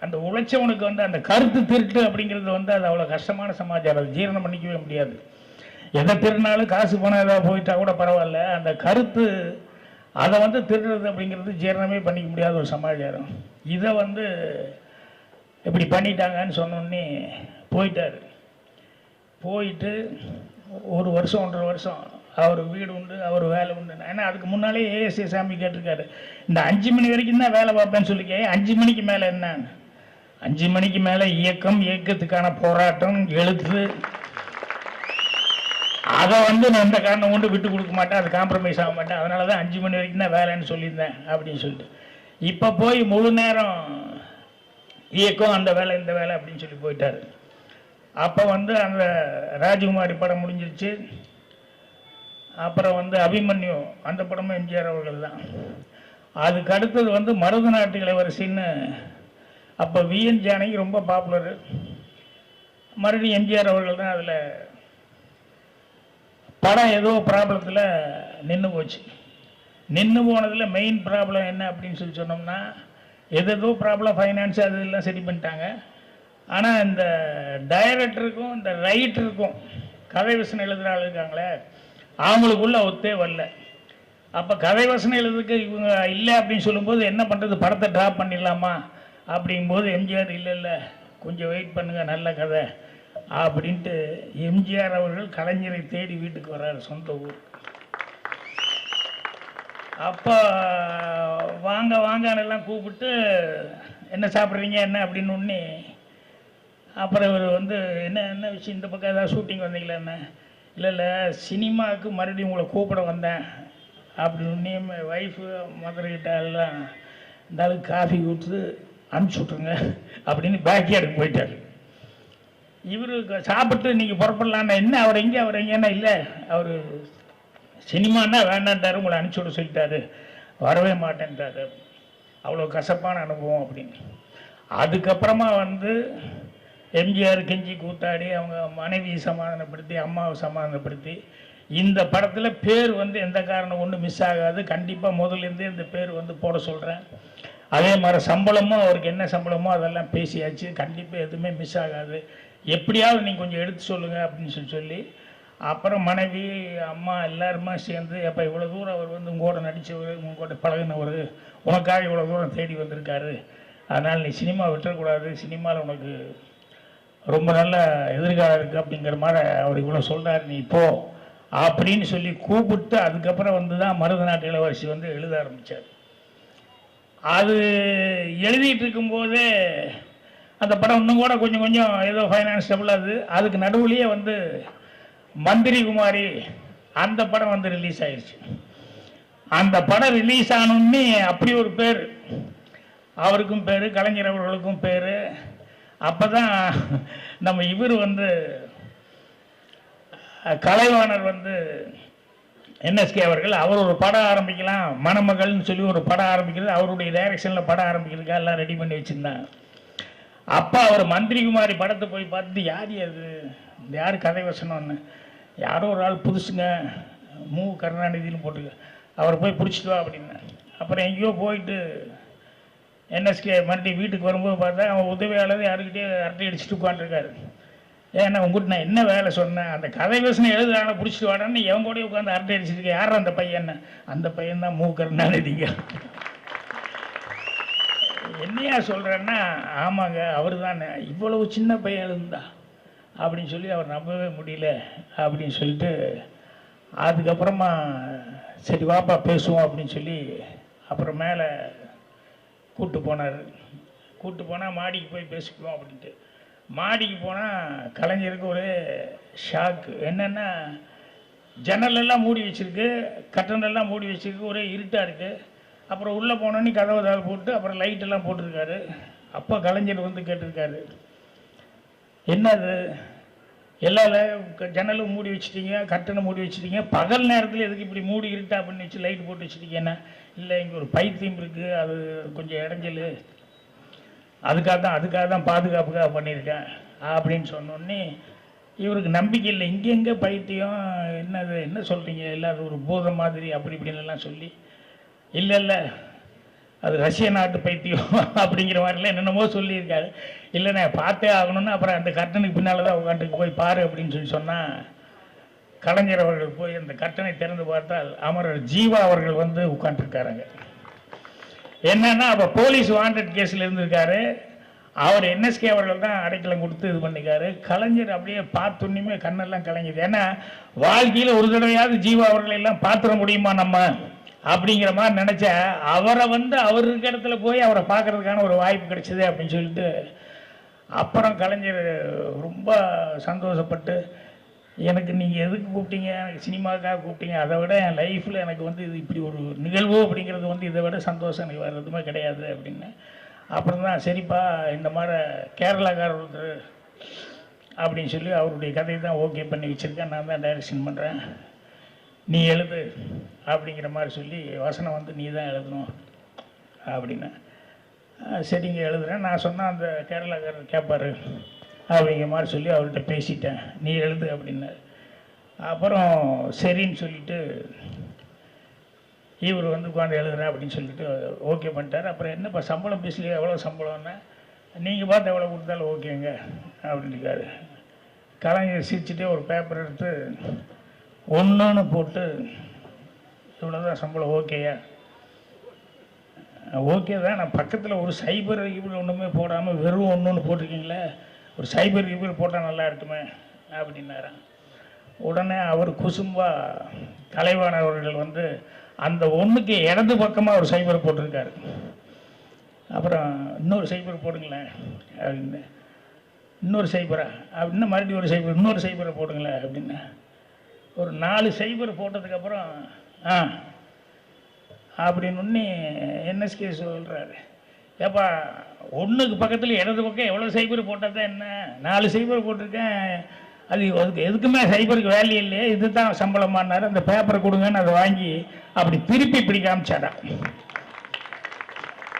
அந்த உழைச்சவனுக்கு வந்து அந்த கருத்து திருட்டு அப்படிங்கிறது வந்து அது அவ்வளோ கஷ்டமான சமாச்சாரம், அது ஜீரணம் பண்ணிக்கவே முடியாது. எதை திருநாளும் காசு பணம் ஏதாவது போயிட்டா கூட பரவாயில்ல, அந்த கருத்து அதை வந்து திருடுறது அப்படிங்கிறது ஜீரணமே பண்ணிக்க முடியாத ஒரு சமாச்சாரம். இதை வந்து இப்படி பண்ணிட்டாங்கன்னு சொன்னோன்னே போயிட்டார். போயிட்டு 1 வருஷம் 1.5 வருஷம் அவர் வீடு உண்டு, அவர் வேலை உண்டு. ஏன்னா அதுக்கு முன்னாலே ஏஎஸ்ஏ சாமி கேட்டிருக்காரு, இந்த 5 மணி வரைக்கும் தான் வேலை பார்ப்பேன்னு சொல்லிக்க, 5 மணிக்கு மேலே என்ன, 5 மணிக்கு மேலே இயக்கத்துக்கான போராட்டம் எழுத்து, அதை வந்து நான் எந்த காரணம் கொண்டு விட்டு கொடுக்க மாட்டேன், அது காம்ப்ரமைஸ் ஆக மாட்டேன், அதனால தான் 5 மணி வரைக்கும் தான் வேலைன்னு சொல்லியிருந்தேன் அப்படின்னு சொல்லிட்டு இப்போ போய் முழு நேரம் இயக்கம் அந்த வேலை இந்த வேலை அப்படின்னு சொல்லி போயிட்டார். அப்போ வந்து அந்த ராஜகுமாரி படம் முடிஞ்சிருச்சு. அப்புறம் வந்து அபிமன்யு அந்த படமும் எம்ஜிஆர் அவர்கள் தான். அதுக்கு அடுத்தது வந்து மருது நாட்டு இளவரசின்னு அப்போ விஎன் ஜானகி ரொம்ப பாப்புலரு, மறுபடியும் எம்ஜிஆர் அவர்கள் தான். அதில் படம் ஏதோ ப்ராப்ளத்தில் நின்று போச்சு. நின்று போனதில் மெயின் ப்ராப்ளம் என்ன அப்படின்னு சொல்லி சொன்னோம்னா எதோ ப்ராப்ளம் ஃபைனான்ஸ் அது எல்லாம் சரி பண்ணிட்டாங்க. ஆனால் இந்த டைரக்டருக்கும் இந்த ரைட்டருக்கும் கதை வசனம் எழுதுகிற ஆள் இருக்காங்களே அவங்களுக்குள்ள ஒத்தே வரல. அப்போ கதை வசனம் எழுதுறதுக்கு இவங்க இல்லை அப்படின்னு சொல்லும்போது என்ன பண்ணுறது, படத்தை ட்ராப் பண்ணிடலாமா அப்படிங்கும்போது எம்ஜிஆர் இல்லை கொஞ்சம் வெயிட் பண்ணுங்கள் நல்ல கதை அப்படின்ட்டு எம்ஜிஆர் அவர்கள் கலைஞரை தேடி வீட்டுக்கு வர்றார் சொந்த ஊர். அப்போ வாங்க வாங்கன்னெல்லாம் கூப்பிட்டு என்ன சாப்பிட்றீங்க என்ன அப்படின்னு ஒன்று. அப்புறம் இவர் என்ன என்ன விஷயம், இந்த பக்கம் ஏதாவது ஷூட்டிங் வந்தீங்களா என்ன, இல்லை சினிமாவுக்கு மறுபடியும் உங்களை கூப்பிட வந்தேன் அப்படின்னு ஒய்ஃபு மதுரைக்கிட்ட எல்லாம் இந்த அளவுக்கு காஃபி கொடுத்து அனுப்பிச்சி விட்ருங்க அப்படின்னு பேக்யார்டுக்கு போயிட்டார். இவர் சாப்பிட்டு நீங்கள் புறப்படலான்னா என்ன அவர் எங்கேன்னா இல்லை அவர் சினிமானா வேண்டான்ட்டார், உங்களை அனுப்பிச்சி விட சொல்லிட்டாரு, வரவே மாட்டேன்ட்டார். அவ்வளோ கசப்பான அனுபவம் அப்படின்னு. அதுக்கப்புறமா எம்ஜிஆர் கெஞ்சி கூத்தாடி அவங்க மனைவியை சமாதானப்படுத்தி அம்மாவை சமாதானப்படுத்தி இந்த படத்தில் பேர் எந்த காரணம் ஒன்றும் மிஸ் ஆகாது, கண்டிப்பாக முதல்லேருந்தே இந்த பேர் போட சொல்கிறேன். அதே மாதிரி சம்பளமும் அவருக்கு என்ன சம்பளமோ அதெல்லாம் பேசியாச்சு, கண்டிப்பாக எதுவுமே மிஸ் ஆகாது, எப்படியாவது நீங்கள் கொஞ்சம் எடுத்து சொல்லுங்கள் அப்படின்னு சொல்லி அப்புறம் மனைவி அம்மா எல்லாருமே சேர்ந்து அப்போ இவ்வளோ தூரம் அவர் உங்கூட நடித்தவர் உங்கூட பழகினவர் உனக்காக இவ்வளோ தூரம் தேடி வந்திருக்காரு, அதனால் நீ சினிமா விட்டுறக்கூடாது, சினிமாவில் உனக்கு ரொம்ப நல்ல எதிர்காலம் இருக்குது அப்படிங்கிற மாதிரி அவர் இவ்வளோ சொல்கிறார், நீ போ அப்படின்னு சொல்லி கூப்பிட்டு அதுக்கப்புறம் தான் மருதநாட்டு இளவரசி எழுத ஆரம்பித்தார். அது எழுதிட்டு இருக்கும்போதே அந்த படம் இன்னும் கூட கொஞ்சம் கொஞ்சம் ஏதோ ஃபைனான்ஸ் டபுளாது. அதுக்கு நடுவுலையே மந்திரி குமாரி அந்த படம் ரிலீஸ் ஆயிடுச்சு. அந்த படம் ரிலீஸ் ஆனோடனே அப்படி ஒரு பேர், அவருக்கும் பேர் கலைஞர் அவர்களுக்கும் பேர். அப்போ தான் நம்ம இவர் கலைவாணர் என்எஸ்கே அவர்கள் அவர் ஒரு படம் ஆரம்பிக்கலாம் மணமகள்னு சொல்லி ஒரு படம் ஆரம்பிக்கிறது, அவருடைய டைரக்ஷனில் படம் ஆரம்பிக்கிறதுக்காக எல்லாம் ரெடி பண்ணி வச்சுருந்தாங்க. அப்போ அவர் மந்திரி குமாரி படத்தை போய் பார்த்துட்டு யார் அது இந்த யார் கதை வசனம்னு, யாரோ ஒரு ஆள் புதுசுங்க மு கருணாநிதினு போட்டுக்க, அவரை போய் பிடிச்சிட்டு வா அப்படின்னு. அப்புறம் எங்கேயோ போயிட்டு என்எஸ்கே மறுபடியும் வீட்டுக்கு வரும்போது பார்த்தா அவன் உதவியாளர் யாருக்கிட்டே அரட்டை அடிச்சுட்டு உட்காந்துருக்காரு. ஏன்னா உங்கள்கிட்ட நான் என்ன வேலை சொன்னேன், அந்த கதை வசனம் எழுதுறான பிடிச்சிட்டு வாடான்னு எவன் கூட உட்காந்து அரட்டை அடிச்சிருக்கேன், யார் அந்த பையன், அந்த பையன் தான் மு கருணாநிதிங்க. என்னையா சொல்கிறேன்னா ஆமாங்க அவர் தானே, இவ்வளவு சின்ன பையன் எழுந்தா அப்படின்னு சொல்லி அவர் நம்பவே முடியல அப்படின்னு சொல்லிட்டு அதுக்கப்புறமா சரி வாப்பா பேசுவோம் அப்படின்னு சொல்லி அப்புறம் மேலே கூப்பிட்டு போனார். கூப்பிட்டு போனால் மாடிக்கு போய் பேசிக்குவோம் அப்படின்ட்டு மாடிக்கு போனால் கலைஞருக்கு ஒரே ஷாக்கு. என்னென்னா ஜன்னலெல்லாம் மூடி வச்சுருக்கு, கட்டணெல்லாம் மூடி வச்சுருக்கு, ஒரே இருட்டாக இருக்குது. அப்புறம் உள்ளே போனோன்னே கதவை தாள் போட்டு அப்புறம் லைட்டெல்லாம் போட்டிருக்காரு. அப்போ கலைஞர் கேட்டிருக்காரு, என்னது எல்லா ஜன்னலும் மூடி வச்சுட்டீங்க, கட்டணம் மூடி வச்சுட்டீங்க, பகல் நேரத்தில் எதுக்கு இப்படி மூடி இருட்டா பண்ணி வச்சு லைட் போட்டு வச்சுட்டீங்கன்னா, இல்லை இங்கே ஒரு பைத்தியம் இருக்குது, அது கொஞ்சம் இடைஞ்சல், அதுக்காக தான் பாதுகாப்புக்காக பண்ணியிருக்கேன் அப்படின்னு சொன்னோடனே இவருக்கு நம்பிக்கை இல்லை. இங்கெங்கே பைத்தியம், என்னது என்ன சொல்கிறீங்க, இல்லை அது ஒரு பூதம் மாதிரி அப்படி இப்படின்லாம் சொல்லி, இல்லை அது ரஷ்ய நாட்டு பைத்தியம் அப்படிங்கிற மாதிரிலாம் என்னென்னமோ சொல்லியிருக்காரு. இல்லைண்ணே பார்த்தே ஆகணும்னு அப்புறம் அந்த கர்ட்டனுக்கு பின்னால் தான் உட்காந்துக்கு போய் பாரு அப்படின்னு சொல்லி சொன்னால் கலைஞர் அவர்கள் போய் அந்த கர்ட்டனை திறந்து பார்த்தால் அமரர் ஜீவா அவர்கள் உட்காந்துருக்காருங்க. என்னன்னா அப்போ போலீஸ் வாண்டட் கேஸில் இருந்திருக்காரு. அவர் என்எஸ்கே அவர்கள் தான் அடைக்கலம் கொடுத்து இது பண்ணிக்காரு. கலைஞர் அப்படியே பார்த்தோன்னுமே கண்ணெல்லாம் கலைஞர். ஏன்னா வாழ்க்கையில் ஒரு தடவையாவது ஜீவா அவர்களை எல்லாம் பார்த்துட முடியுமா நம்ம அப்படிங்கிற மாதிரி நினச்ச அவரை அவர் இருக்கிற இடத்துல போய் அவரை பார்க்கறதுக்கான ஒரு வாய்ப்பு கிடைச்சிது அப்படின்னு சொல்லிட்டு அப்புறம் கலைஞர் ரொம்ப சந்தோஷப்பட்டு, எனக்கு நீங்கள் எதுக்கு கூப்பிட்டீங்க, எனக்கு சினிமாவுக்காக கூப்பிட்டீங்க, அதை விட என் லைஃப்பில் எனக்கு இது இப்படி ஒரு நிகழ்வு அப்படிங்கிறது இதை விட சந்தோஷம் எனக்கு வேறு எதுவுமே கிடையாது அப்படின்னு. அப்புறம் தான் சரிப்பா இந்த மாதிரி கேரளாக்காரர் ஒருத்தர் அப்படின்னு சொல்லி அவருடைய கதையை தான் ஓகே பண்ணி வச்சுருக்கேன், நான் தான் டைரக்ஷன் பண்ணுறேன், நீ எழுது அப்படிங்கிற மாதிரி சொல்லி வசனம் நீ தான் எழுதணும் அப்படின்னு. சரிங்க எழுதுறேன். நான் சொன்னால் அந்த கேரளாக்காரர் கேட்பார் அப்படிங்கிற மாதிரி சொல்லி அவர்கிட்ட பேசிட்டேன், நீ எழுது அப்படின்னாரு. அப்புறம் சரின்னு சொல்லிட்டு இவர் வந்து உட்காந்து எழுதுறேன் அப்படின்னு சொல்லிட்டு ஓகே பண்ணிட்டார். அப்புறம் என்னப்பா சம்பளம் பேசலையே, எவ்வளோ சம்பளம்னா, நீங்கள் பார்த்து எவ்வளோ கொடுத்தாலும் ஓகேங்க அப்படின்ட்டுருக்காரு. கலைஞர் சிரிச்சுட்டே ஒரு பேப்பர் எடுத்து ஒன்றுன்னு போட்டு, இவ்வளோதான் சம்பளம் ஓகேயா? ஓகே தான், நான் பக்கத்தில் ஒரு சைபர் இவர் ஒன்றுமே போடாமல் வெறும் ஒன்றுன்னு போட்டிருக்கீங்களே, ஒரு சைபர் இவர் போட்டால் நல்லா இருக்குமே அப்படின்னாரான். உடனே அவர் குசும்பா கலைவாணர் அவர்கள் வந்து அந்த ஒன்றுக்கு இடது பக்கமாக ஒரு சைபர் போட்டிருக்காரு. அப்புறம் இன்னொரு சைபர் போடுங்களேன் அப்படின்னு, இன்னொரு சைபரா அப்படின்னா மறுபடியும் ஒரு சைபர், இன்னொரு சைபரை போடுங்களேன் அப்படின்னு ஒரு 4 சைபர் போட்டதுக்கப்புறம் அப்படின்னு என்எஸ்கே சொல்கிறாரு, ஏப்பா ஒன்றுக்கு பக்கத்தில் இடது பக்கம் எவ்வளோ சைபர் போட்டால் தான் என்ன, 4 சைபர் போட்டிருக்கேன், அது அதுக்கு எதுக்குமே சைபருக்கு வேல்யூ இல்லையே, இது தான் சம்பளமானார். அந்த பேப்பரை கொடுங்கன்னு அதை வாங்கி அப்படி திருப்பி இப்படி காமிச்சாரா.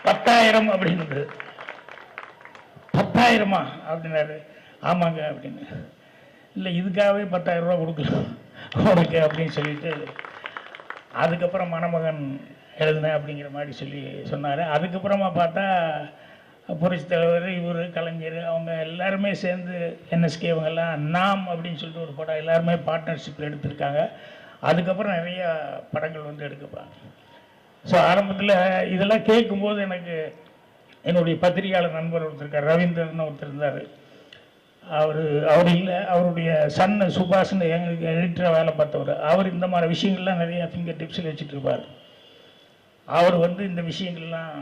10,000 அப்படின்னு. 10,000மா அப்படின்னாரு. ஆமாங்க அப்படின்னு. இல்லை இதுக்காகவே 10,000 ரூபா கொடுக்கலாம் உனக்கு அப்படின்னு சொல்லிட்டு அதுக்கப்புறம் மணமகன் எழுதினேன் அப்படிங்கிற மாதிரி சொல்லி சொன்னார். அதுக்கப்புறமா பார்த்தா புரட்சி தலைவர், இவர், கலைஞர் அவங்க எல்லாருமே சேர்ந்து என்எஸ்கே இவங்கெல்லாம் நாம் அப்படின்னு சொல்லிட்டு ஒரு படம் எல்லாருமே பார்ட்னர்ஷிப்பில் எடுத்திருக்காங்க. அதுக்கப்புறம் நிறையா படங்கள் வந்து எடுக்கப்பாங்க. ஸோ ஆரம்பத்தில் இதெல்லாம் கேட்கும்போது எனக்கு என்னுடைய பத்திரிகையாளர் நண்பர் ஒருத்தர் இருக்கார், ரவீந்திரன் ஒருத்தர் இருந்தார். அவர் இல்லை, அவருடைய சன்னு சுபாஷ்னு எங்களுக்கு எடிட்டராக வேலை பார்த்தவர். அவர் இந்த மாதிரி விஷயங்கள்லாம் நிறையா ஃபிங்கர் டிப்ஸில் வச்சுட்டு இருப்பார். அவர் வந்து இந்த விஷயங்கள்லாம்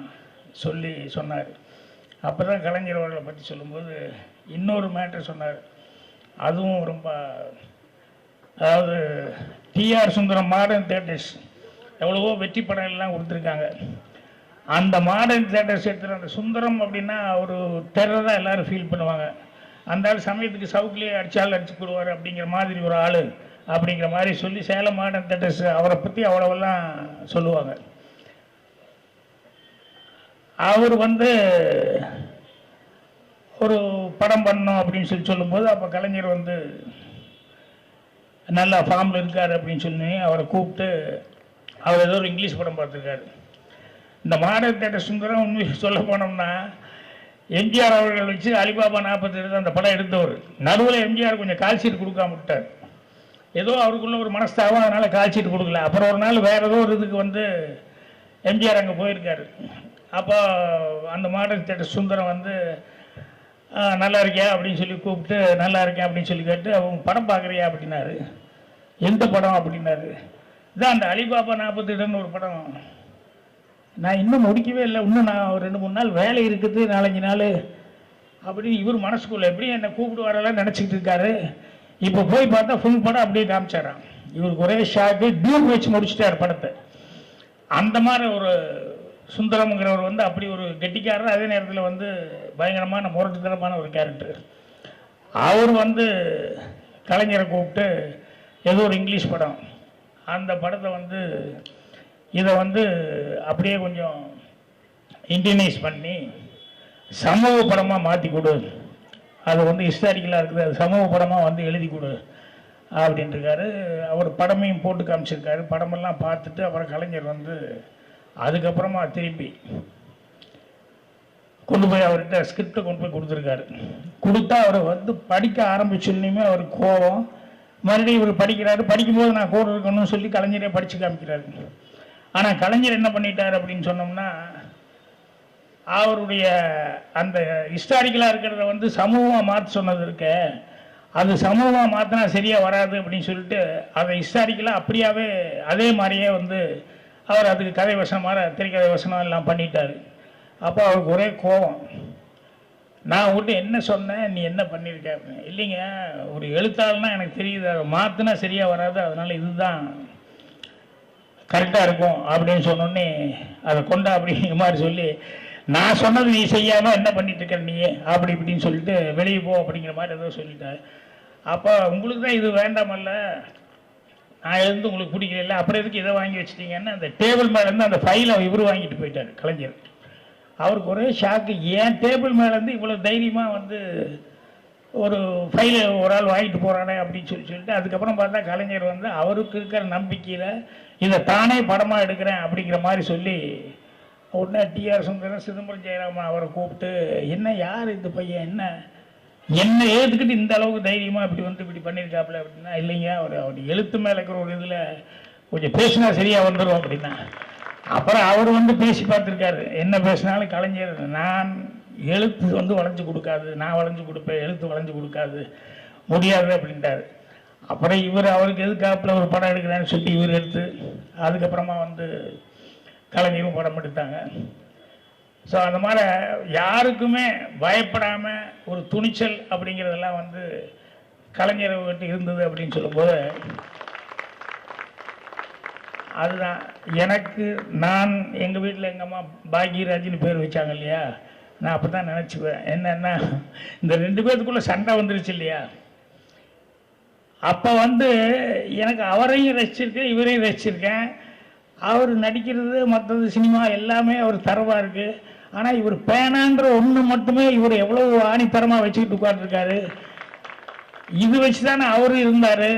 சொல்லி சொன்னார். அப்போ தான் கலைஞர் அவர்களை பற்றி சொல்லும்போது இன்னொரு மேட்டர் சொன்னார். அதுவும் ரொம்ப, அதாவது டிஆர் சுந்தரம் மாடர்ன் தியேட்டர்ஸ் எவ்வளவோ வெற்றி படங்கள்லாம் கொடுத்துருக்காங்க. அந்த மாடர்ன் தியேட்டர்ஸ் எடுத்துகிற அந்த சுந்தரம் அப்படின்னா ஒரு டெரராக எல்லோரும் ஃபீல் பண்ணுவாங்க. அந்த ஆள் சமயத்துக்கு சவுக்கிலே அடிச்சு போடுவார் அப்படிங்கிற மாதிரி ஒரு ஆள் அப்படிங்கிற மாதிரி சொல்லி சேலம் மாடர்ன் தியேட்டர்ஸ் அவரை பற்றி அவ்வளோவெல்லாம் சொல்லுவாங்க. அவர் வந்து ஒரு படம் பண்ணோம் அப்படின்னு சொல்லும்போது அப்போ கலைஞர் வந்து நல்லா ஃபார்மில் இருக்கார் அப்படின்னு சொல்லி அவரை கூப்பிட்டு அவர் ஏதோ ஒரு இங்கிலீஷ் படம் பார்த்துருக்காரு. இந்த மாடர்ன் தியேட்டர் சுந்தரம் உண்மையை சொல்ல போனோம்னா எம்ஜிஆர் அவர்கள் வச்சு அலிபாபா 47 அந்த படம் எடுத்தவர். நடுவில் எம்ஜிஆர் கொஞ்சம் கால்ஷீட் கொடுக்காம விட்டார். ஏதோ அவருக்குள்ள ஒரு மனஸ்தாபம், அதனால் கால்ஷீட் கொடுக்கல. அப்புறம் ஒரு நாள் வேறு ஏதோ ஒரு இதுக்கு வந்து எம்ஜிஆர் அங்கே போயிருக்காரு. அப்போ அந்த மாடர்ன் தியேட்டர் சுந்தரம் வந்து நல்லா இருக்கியா அப்படின்னு சொல்லி கூப்பிட்டு நல்லா இருக்கேன் அப்படின்னு சொல்லி கேட்டு அவங்க படம் பார்க்குறியா அப்படின்னாரு. எந்த படம் அப்படின்னாரு. இதான் அந்த அலிபாபா 47 ஒரு படம், நான் இன்னும் முடிக்கவே இல்லை, இன்னும் நான் ஒரு 2-3 நாள் வேலை இருக்குது, 4-5 நாள் அப்படின்னு இவர் மனசுக்குள்ள எப்படி என்னை கூப்பிடுவாரெல்லாம் நினச்சிக்கிட்டு இருக்காரு. இப்போ போய் பார்த்தா ஃபுல் படம் அப்படியே காமிச்சாரான். இவருக்கு ஒரே ஷாக்கு, டியூப் வச்சு முடிச்சிட்டார் படத்தை. அந்த மாதிரி ஒரு சுந்தரம்ங்கிறவர் வந்து அப்படி ஒரு கெட்டிக்காரர், அதே நேரத்தில் வந்து பயங்கரமான முரட்டுத்தனமான ஒரு கேரக்டர். அவர் வந்து கலைஞரை கூப்பிட்டு ஏதோ ஒரு இங்கிலீஷ் படம், அந்த படத்தை வந்து இதை வந்து அப்படியே கொஞ்சம் இண்டியனைஸ் பண்ணி சமூக படமாக மாற்றி கொடு, அது வந்து ஹிஸ்டாரிக்கலாக இருக்குது, அது சமூக படமாக வந்து எழுதி கொடு அப்படின்ட்டுருக்காரு. அவர் படமையும் போட்டு காமிச்சிருக்காரு. படமெல்லாம் பார்த்துட்டு அப்புறம் கலைஞர் வந்து அதுக்கப்புறமா திருப்பி கொண்டு போய் அவர்கிட்ட ஸ்கிரிப்டை கொண்டு போய் கொடுத்துருக்காரு. கொடுத்தா அவர் வந்து படிக்க ஆரம்பிச்சுன்னுமே அவர் கோபம், மறுபடியும் இவர் படிக்கிறாரு. படிக்கும்போது நான் கூட இருக்கணும்னு சொல்லி கலைஞரே படித்து காமிக்கிறாரு. ஆனால் கலைஞர் என்ன பண்ணிட்டார் அப்படின்னு சொன்னோம்னா, அவருடைய அந்த ஹிஸ்டாரிக்கலாக இருக்கிறத வந்து சமூகமாக மாற்ற சொன்னது இருக்க, அது சமூகமாக மாற்றினா சரியாக வராது அப்படின்னு சொல்லிட்டு அதை ஹிஸ்டாரிக்கலாக அப்படியாவே அதே மாதிரியே வந்து அவர் அதுக்கு கதை வசனமாக திரைக்கதை வசனம் எல்லாம் பண்ணிட்டார். அப்போ அவருக்கு ஒரே கோபம். நான் உங்கள்கிட்ட என்ன சொன்னேன், நீ என்ன பண்ணியிருக்க அப்படின்னு. இல்லைங்க, ஒரு எழுத்தாளனா எனக்கு தெரியுது, அதை மாற்றினா சரியாக வராது, அதனால் இதுதான் கரெக்டாக இருக்கும் அப்படின்னு சொன்னோன்னே அதை கொண்டா அப்படிங்கிற மாதிரி சொல்லி, நான் சொன்னது நீ செய்யாமல் என்ன பண்ணிட்டு இருக்க நீ அப்படி இப்படின்னு சொல்லிட்டு வெளியே போ அப்படிங்கிற மாதிரி ஏதோ சொல்லிட்டார். அப்போ உங்களுக்கு தான் இது வேண்டாமல்ல, நான் எழுந்து உங்களுக்கு பிடிக்கல, அப்புறம் எதுக்கு இதை வாங்கி வச்சிட்டீங்கன்னு அந்த டேபிள் மேலேருந்து அந்த ஃபைலை இவர் வாங்கிட்டு போயிட்டார் கலைஞர். அவருக்கு ஒரே ஷாக்கு, ஏன் டேபிள் மேலேருந்து இவ்வளோ தைரியமாக வந்து ஒரு ஃபைலை ஒரு ஆள் வாங்கிட்டு போகிறானே அப்படின்னு சொல்லிட்டு அதுக்கப்புறம் பார்த்தா கலைஞர் வந்து அவருக்கு இருக்கிற நம்பிக்கையில் இதை தானே படமாக எடுக்கிறேன் அப்படிங்கிற மாதிரி சொல்லி உடனே டிஆர் சுந்தரம் சிதம்பரம் ஜெயராமன் அவரை கூப்பிட்டு என்ன யார் இந்த பையன் என்ன ஏற்றுக்கிட்டு இந்த அளவுக்கு தைரியமாக இப்படி பண்ணியிருக்காப்புல அப்படின்னா இல்லைங்க அவர் எழுத்து மேலே இருக்கிற ஒரு இதில் கொஞ்சம் பேசினா சரியாக வந்துடும் அப்படின்னா அப்புறம் அவர் வந்து பேசி பார்த்துருக்காரு என்ன பேசினாலும் கலைஞர் நான் எழுத்து வந்து வளைஞ்சு கொடுக்காது நான் வளைஞ்சு கொடுப்பேன் எழுத்து வளைஞ்சு கொடுக்காது முடியாது அப்படின்ட்டார். அப்புறம் அவருக்கு எதுக்காப்புல ஒரு படம் எடுக்கிறேன்னு சொல்லி இவர் எடுத்து அதுக்கப்புறமா வந்து கலைஞரும் படம் எடுத்தாங்க. ஸோ அந்த மாதிரி யாருக்குமே பயப்படாமல் ஒரு துணிச்சல் அப்படிங்கிறதெல்லாம் வந்து கலைஞர்கிட்ட இருந்தது அப்படின்னு சொல்லும்போது அதுதான் எனக்கு நான் எங்கள் வீட்டில் எங்கள் அம்மா பாக்யராஜின்னு பேர் வச்சாங்க இல்லையா, நான் அப்போ தான் நினச்சிக்குவேன் என்னென்னா இந்த 2 பேர்த்துக்குள்ளே சண்டை வந்துருச்சு இல்லையா, அப்போ வந்து எனக்கு அவரையும் ரசிச்சிருக்கேன் இவரையும் ரசிச்சிருக்கேன். அவர் நடிக்கிறது மற்றது சினிமா எல்லாமே அவர் தரவாக இருக்குது. ஆனால் இவர் பேனான்ற ஒன்று மட்டுமே இவர் எவ்வளோ ஆணித்தரமாக வச்சுக்கிட்டு உட்காந்துருக்காரு. இது வச்சு தானே அவரும் இருந்தார்.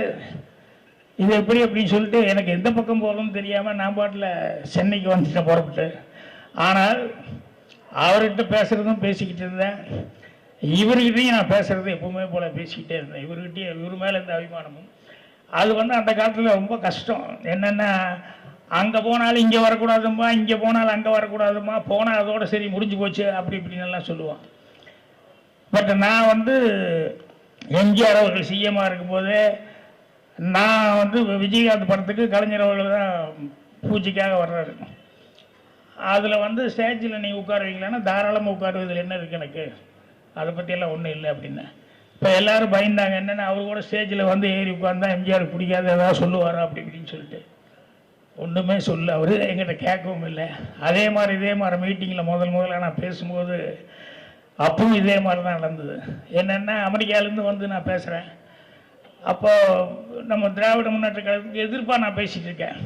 இது எப்படி அப்படின்னு சொல்லிட்டு எனக்கு எந்த பக்கம் போகணும்னு தெரியாமல் நான் பாட்டில் சென்னைக்கு வந்துட்டேன் புறப்பட்டு. ஆனால் அவர்கிட்ட பேசுகிறதும் பேசிக்கிட்டு இருந்தேன், இவர்கிட்டையும் நான் பேசுகிறது எப்பவுமே போல் பேசிக்கிட்டே இருந்தேன். இவர்கிட்டையும் இவர் மேலே இருந்த அபிமானமும் அது வந்து அந்த காலத்தில் ரொம்ப கஷ்டம். என்னென்னா அங்கே போனாலும் இங்கே வரக்கூடாதும்மா, இங்கே போனாலும் அங்கே வரக்கூடாதும்மா, போனால் அதோட சரி முடிஞ்சு போச்சு அப்படி இப்படின்னெல்லாம் சொல்லுவான். பட் நான் வந்து எம்ஜிஆர் அவர்கள் சிஎம்மாக இருக்கும்போது நான் வந்து விஜயகாந்த் படத்துக்கு கலைஞர் அவர்கள் தான் பூஜைக்காக வர்றாரு. அதில் வந்து ஸ்டேஜில் நீங்கள் உட்காருவீங்களான்னா தாராளமாக உட்காருவதில் என்ன இருக்குது எனக்கு அதை பற்றியெல்லாம் ஒன்றும் இல்லை அப்படின்னு. இப்போ எல்லோரும் பயந்தாங்க என்னென்னா அவர் கூட ஸ்டேஜில் வந்து ஏறி உட்கார்ந்தா எம்ஜிஆர் பிடிக்காது ஏதாவது சொல்லுவாரா அப்படி இப்படின்னு சொல்லிட்டு. ஒன்றுமே சொல்ல அவர் எங்கிட்ட கேட்கவும் இல்லை. இதே மாதிரி மீட்டிங்கில் முதல்ல நான் பேசும்போது அப்பவும் இதே மாதிரி தான் நடந்தது. என்னென்னா அமெரிக்காவிலேருந்து வந்து நான் பேசுகிறேன். அப்போ நம்ம திராவிட முன்னேற்ற கழகத்துக்கு எதிர்ப்பாக நான் பேசிகிட்டு இருக்கேன்.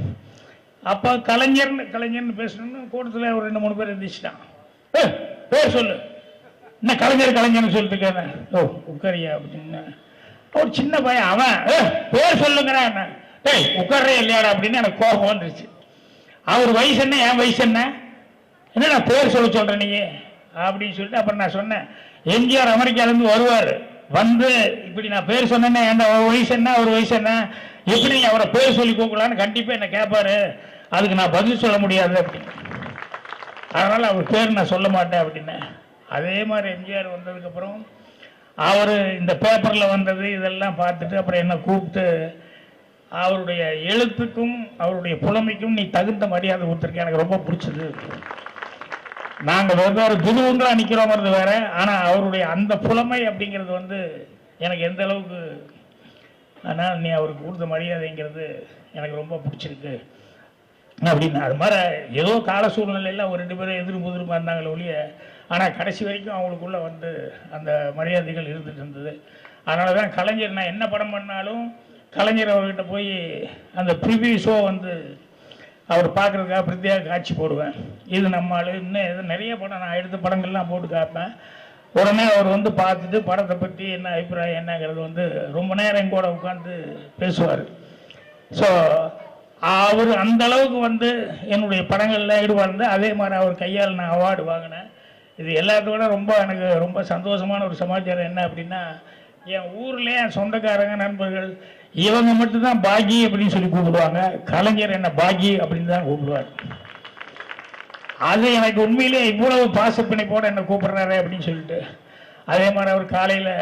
அப்போ கலைஞர்னு பேசணும்னு கூட்டத்தில் ஒரு 2-3 பேர் இருந்துச்சுட்டான். பேர் சொல்லு என்ன கலைஞர்னு சொல்லிட்டு இருக்கேன். ஓ உட்காரியா அப்படின்னு ஒரு சின்ன பையன் அவன் பேர் சொல்லுங்கிறான். என்ன டேய் உட்கார்றே இல்லையாடா அப்படின்னு எனக்கு கோபம் வந்துருச்சு. அவர் வயசு என்ன என் வயசு என்ன நான் பேர் சொல்கிறேன் நீ அப்படின்னு சொல்லிட்டு அப்புறம் நான் சொன்னேன் எம்ஜிஆர் அமெரிக்காவிலேருந்து வருவார், வந்து இப்படி நான் பேர் சொன்னேன்னா என்ன வயசு என்ன ஒரு வயசு என்ன எப்படி அவரை பேர் சொல்லி கூப்பிடலான்னு கண்டிப்பாக என்ன கேட்பாரு, அதுக்கு நான் பதில் சொல்ல முடியாது அப்படின்னு. அதனால் அவர் பேர் நான் சொல்ல மாட்டேன் அப்படின்னு. அதே மாதிரி எம்ஜிஆர் வந்ததுக்கப்புறம் அவர் இந்த பேப்பரில் வந்தது இதெல்லாம் பார்த்துட்டு அப்புறம் என்ன கூப்பிட்டு அவருடைய எழுத்துக்கும் அவருடைய புலமைக்கும் நீ தகுந்த மரியாதை கொடுத்துருக்க, எனக்கு ரொம்ப பிடிச்சது. நாங்கள் வெவ்வேறு துருவங்களாக நிற்கிறோங்கிறது வேற, ஆனால் அவருடைய அந்த புலமை அப்படிங்கிறது வந்து எனக்கு எந்த அளவுக்கு ஆனால் நீ அவருக்கு கொடுத்த மரியாதைங்கிறது எனக்கு ரொம்ப பிடிச்சிருக்கு அப்படின்னு. அது மாதிரி ஏதோ கால சூழ்நிலையில் ஒரு 2 பேரும் எதிர்பார்ப்பாக இருந்தாங்களே ஒழிய, ஆனால் கடைசி வரைக்கும் அவங்களுக்குள்ள வந்து அந்த மரியாதைகள் இருந்துட்டு இருந்தது. அதனால தான் கலைஞர் நான் என்ன படம் பண்ணாலும் கலைஞர் அவர்கிட்ட போய் அந்த ப்ரிவியூ ஷோ வந்து அவர் பார்க்குறதுக்காக பிரத்யேக காட்சி போடுவேன். இது நம்மளால் இன்னும் எது நிறைய படம் நான் எடுத்த படங்கள்லாம் போட்டு காப்பேன். உடனே அவர் வந்து பார்த்துட்டு படத்தை பற்றி என்ன அபிப்பிராயம் என்னங்கிறது வந்து ரொம்ப நேரம் என் கூட உட்காந்து பேசுவார். ஸோ அவர் அந்த அளவுக்கு வந்து என்னுடைய படங்களில் ஈடுபாடு. அதே மாதிரி அவர் கையால் நான் அவார்டு வாங்கினேன். இது எல்லாத்தோட எனக்கு ரொம்ப சந்தோஷமான ஒரு சமாச்சாரம் என்ன அப்படின்னா, என் ஊரில் என் சொந்தக்காரங்க நண்பர்கள் இவங்க மட்டும்தான் பாகி அப்படின்னு சொல்லி கூப்பிடுவாங்க, கலைஞர் என்ன பாகி அப்படின்னு தான் கூப்பிடுவார். அது எனக்கு உண்மையிலே இவ்வளவு பாசப்பிணைப்போடு என்னை கூப்பிடுறாரு அப்படின்னு சொல்லிட்டு. அதே மாதிரி அவர் காலையில்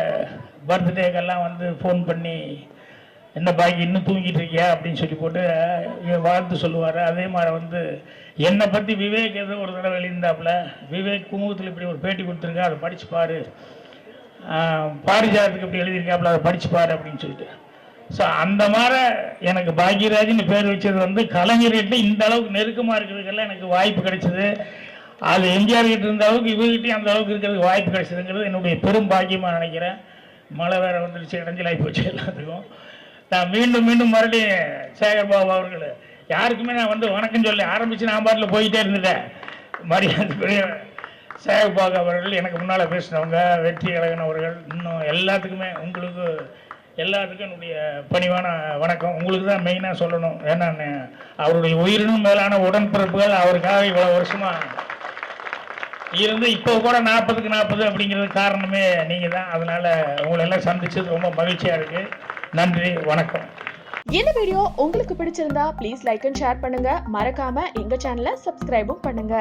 பர்த்டேக்கெல்லாம் வந்து ஃபோன் பண்ணி என்ன பாக்கி இன்னும் தூங்கிட்டு இருக்கியா அப்படின்னு சொல்லி போட்டு வாழ்த்து சொல்லுவார். அதே மாதிரி வந்து என்னை பற்றி விவேக் ஏதோ ஒரு தடவை எழுந்தாப்புல, விவேக் குமுகத்தில் இப்படி ஒரு பேட்டி கொடுத்துருக்கா அதை படிச்சு பாரு, பாரிஜாதத்துக்கு இப்படி எழுதியிருக்காப்புல அதை படிச்சு பாரு அப்படின்னு சொல்லிட்டு. ஸோ அந்த மாதிரி எனக்கு பாக்யராஜ்னு பேர் வச்சது வந்து கலைஞர்கிட்ட இந்த அளவுக்கு நெருக்கமாக இருக்கிறதுக்கெல்லாம் எனக்கு வாய்ப்பு கிடைச்சது. அது எம்ஜிஆர் கிட்ட இருந்த அளவுக்கு இவர்கிட்டையும் அந்த அளவுக்கு இருக்கிறதுக்கு வாய்ப்பு கிடைச்சதுங்கிறது என்னுடைய பெரும் பாக்கியமாக நினைக்கிறேன். மழை வேற வந்துருச்சு, இடைஞ்சலாகி போச்சு எல்லாத்துக்கும். நான் மீண்டும் மறுபடியும் சேகர் பாபு அவர்கள் யாருக்குமே நான் வந்து வணக்கம் சொல்லி ஆரம்பித்து நான் பாட்டில் போயிட்டே இருந்துட்டேன். மரியாதைக்குரிய சேகபாக் அவர்கள், எனக்கு முன்னால் பேசினவங்க, வெற்றி அழகன் அவர்கள், இன்னும் எல்லாத்துக்குமே உங்களுக்கு எல்லாத்துக்கும் என்னுடைய பணிவான வணக்கம். உங்களுக்கு தான் மெயினாக சொல்லணும். ஏன்னா அவருடைய உயிரினும் மேலான உடன்பிறப்புகள் அவருக்காக இவ்வளோ வருஷமாக இருந்து இப்போ கூட 40க்கு 40 அப்படிங்கிறது காரணமே நீங்கள் தான். அதனால் உங்களை எல்லாம் சந்திச்சது ரொம்ப மகிழ்ச்சியாக இருக்குது. நன்றி, வணக்கம். இந்த வீடியோ உங்களுக்கு பிடிச்சிருந்தா ப்ளீஸ் லைக் அண்ட் ஷேர் பண்ணுங்க. மறக்காம எங்க சேனலை சப்ஸ்கிரைபும் பண்ணுங்க.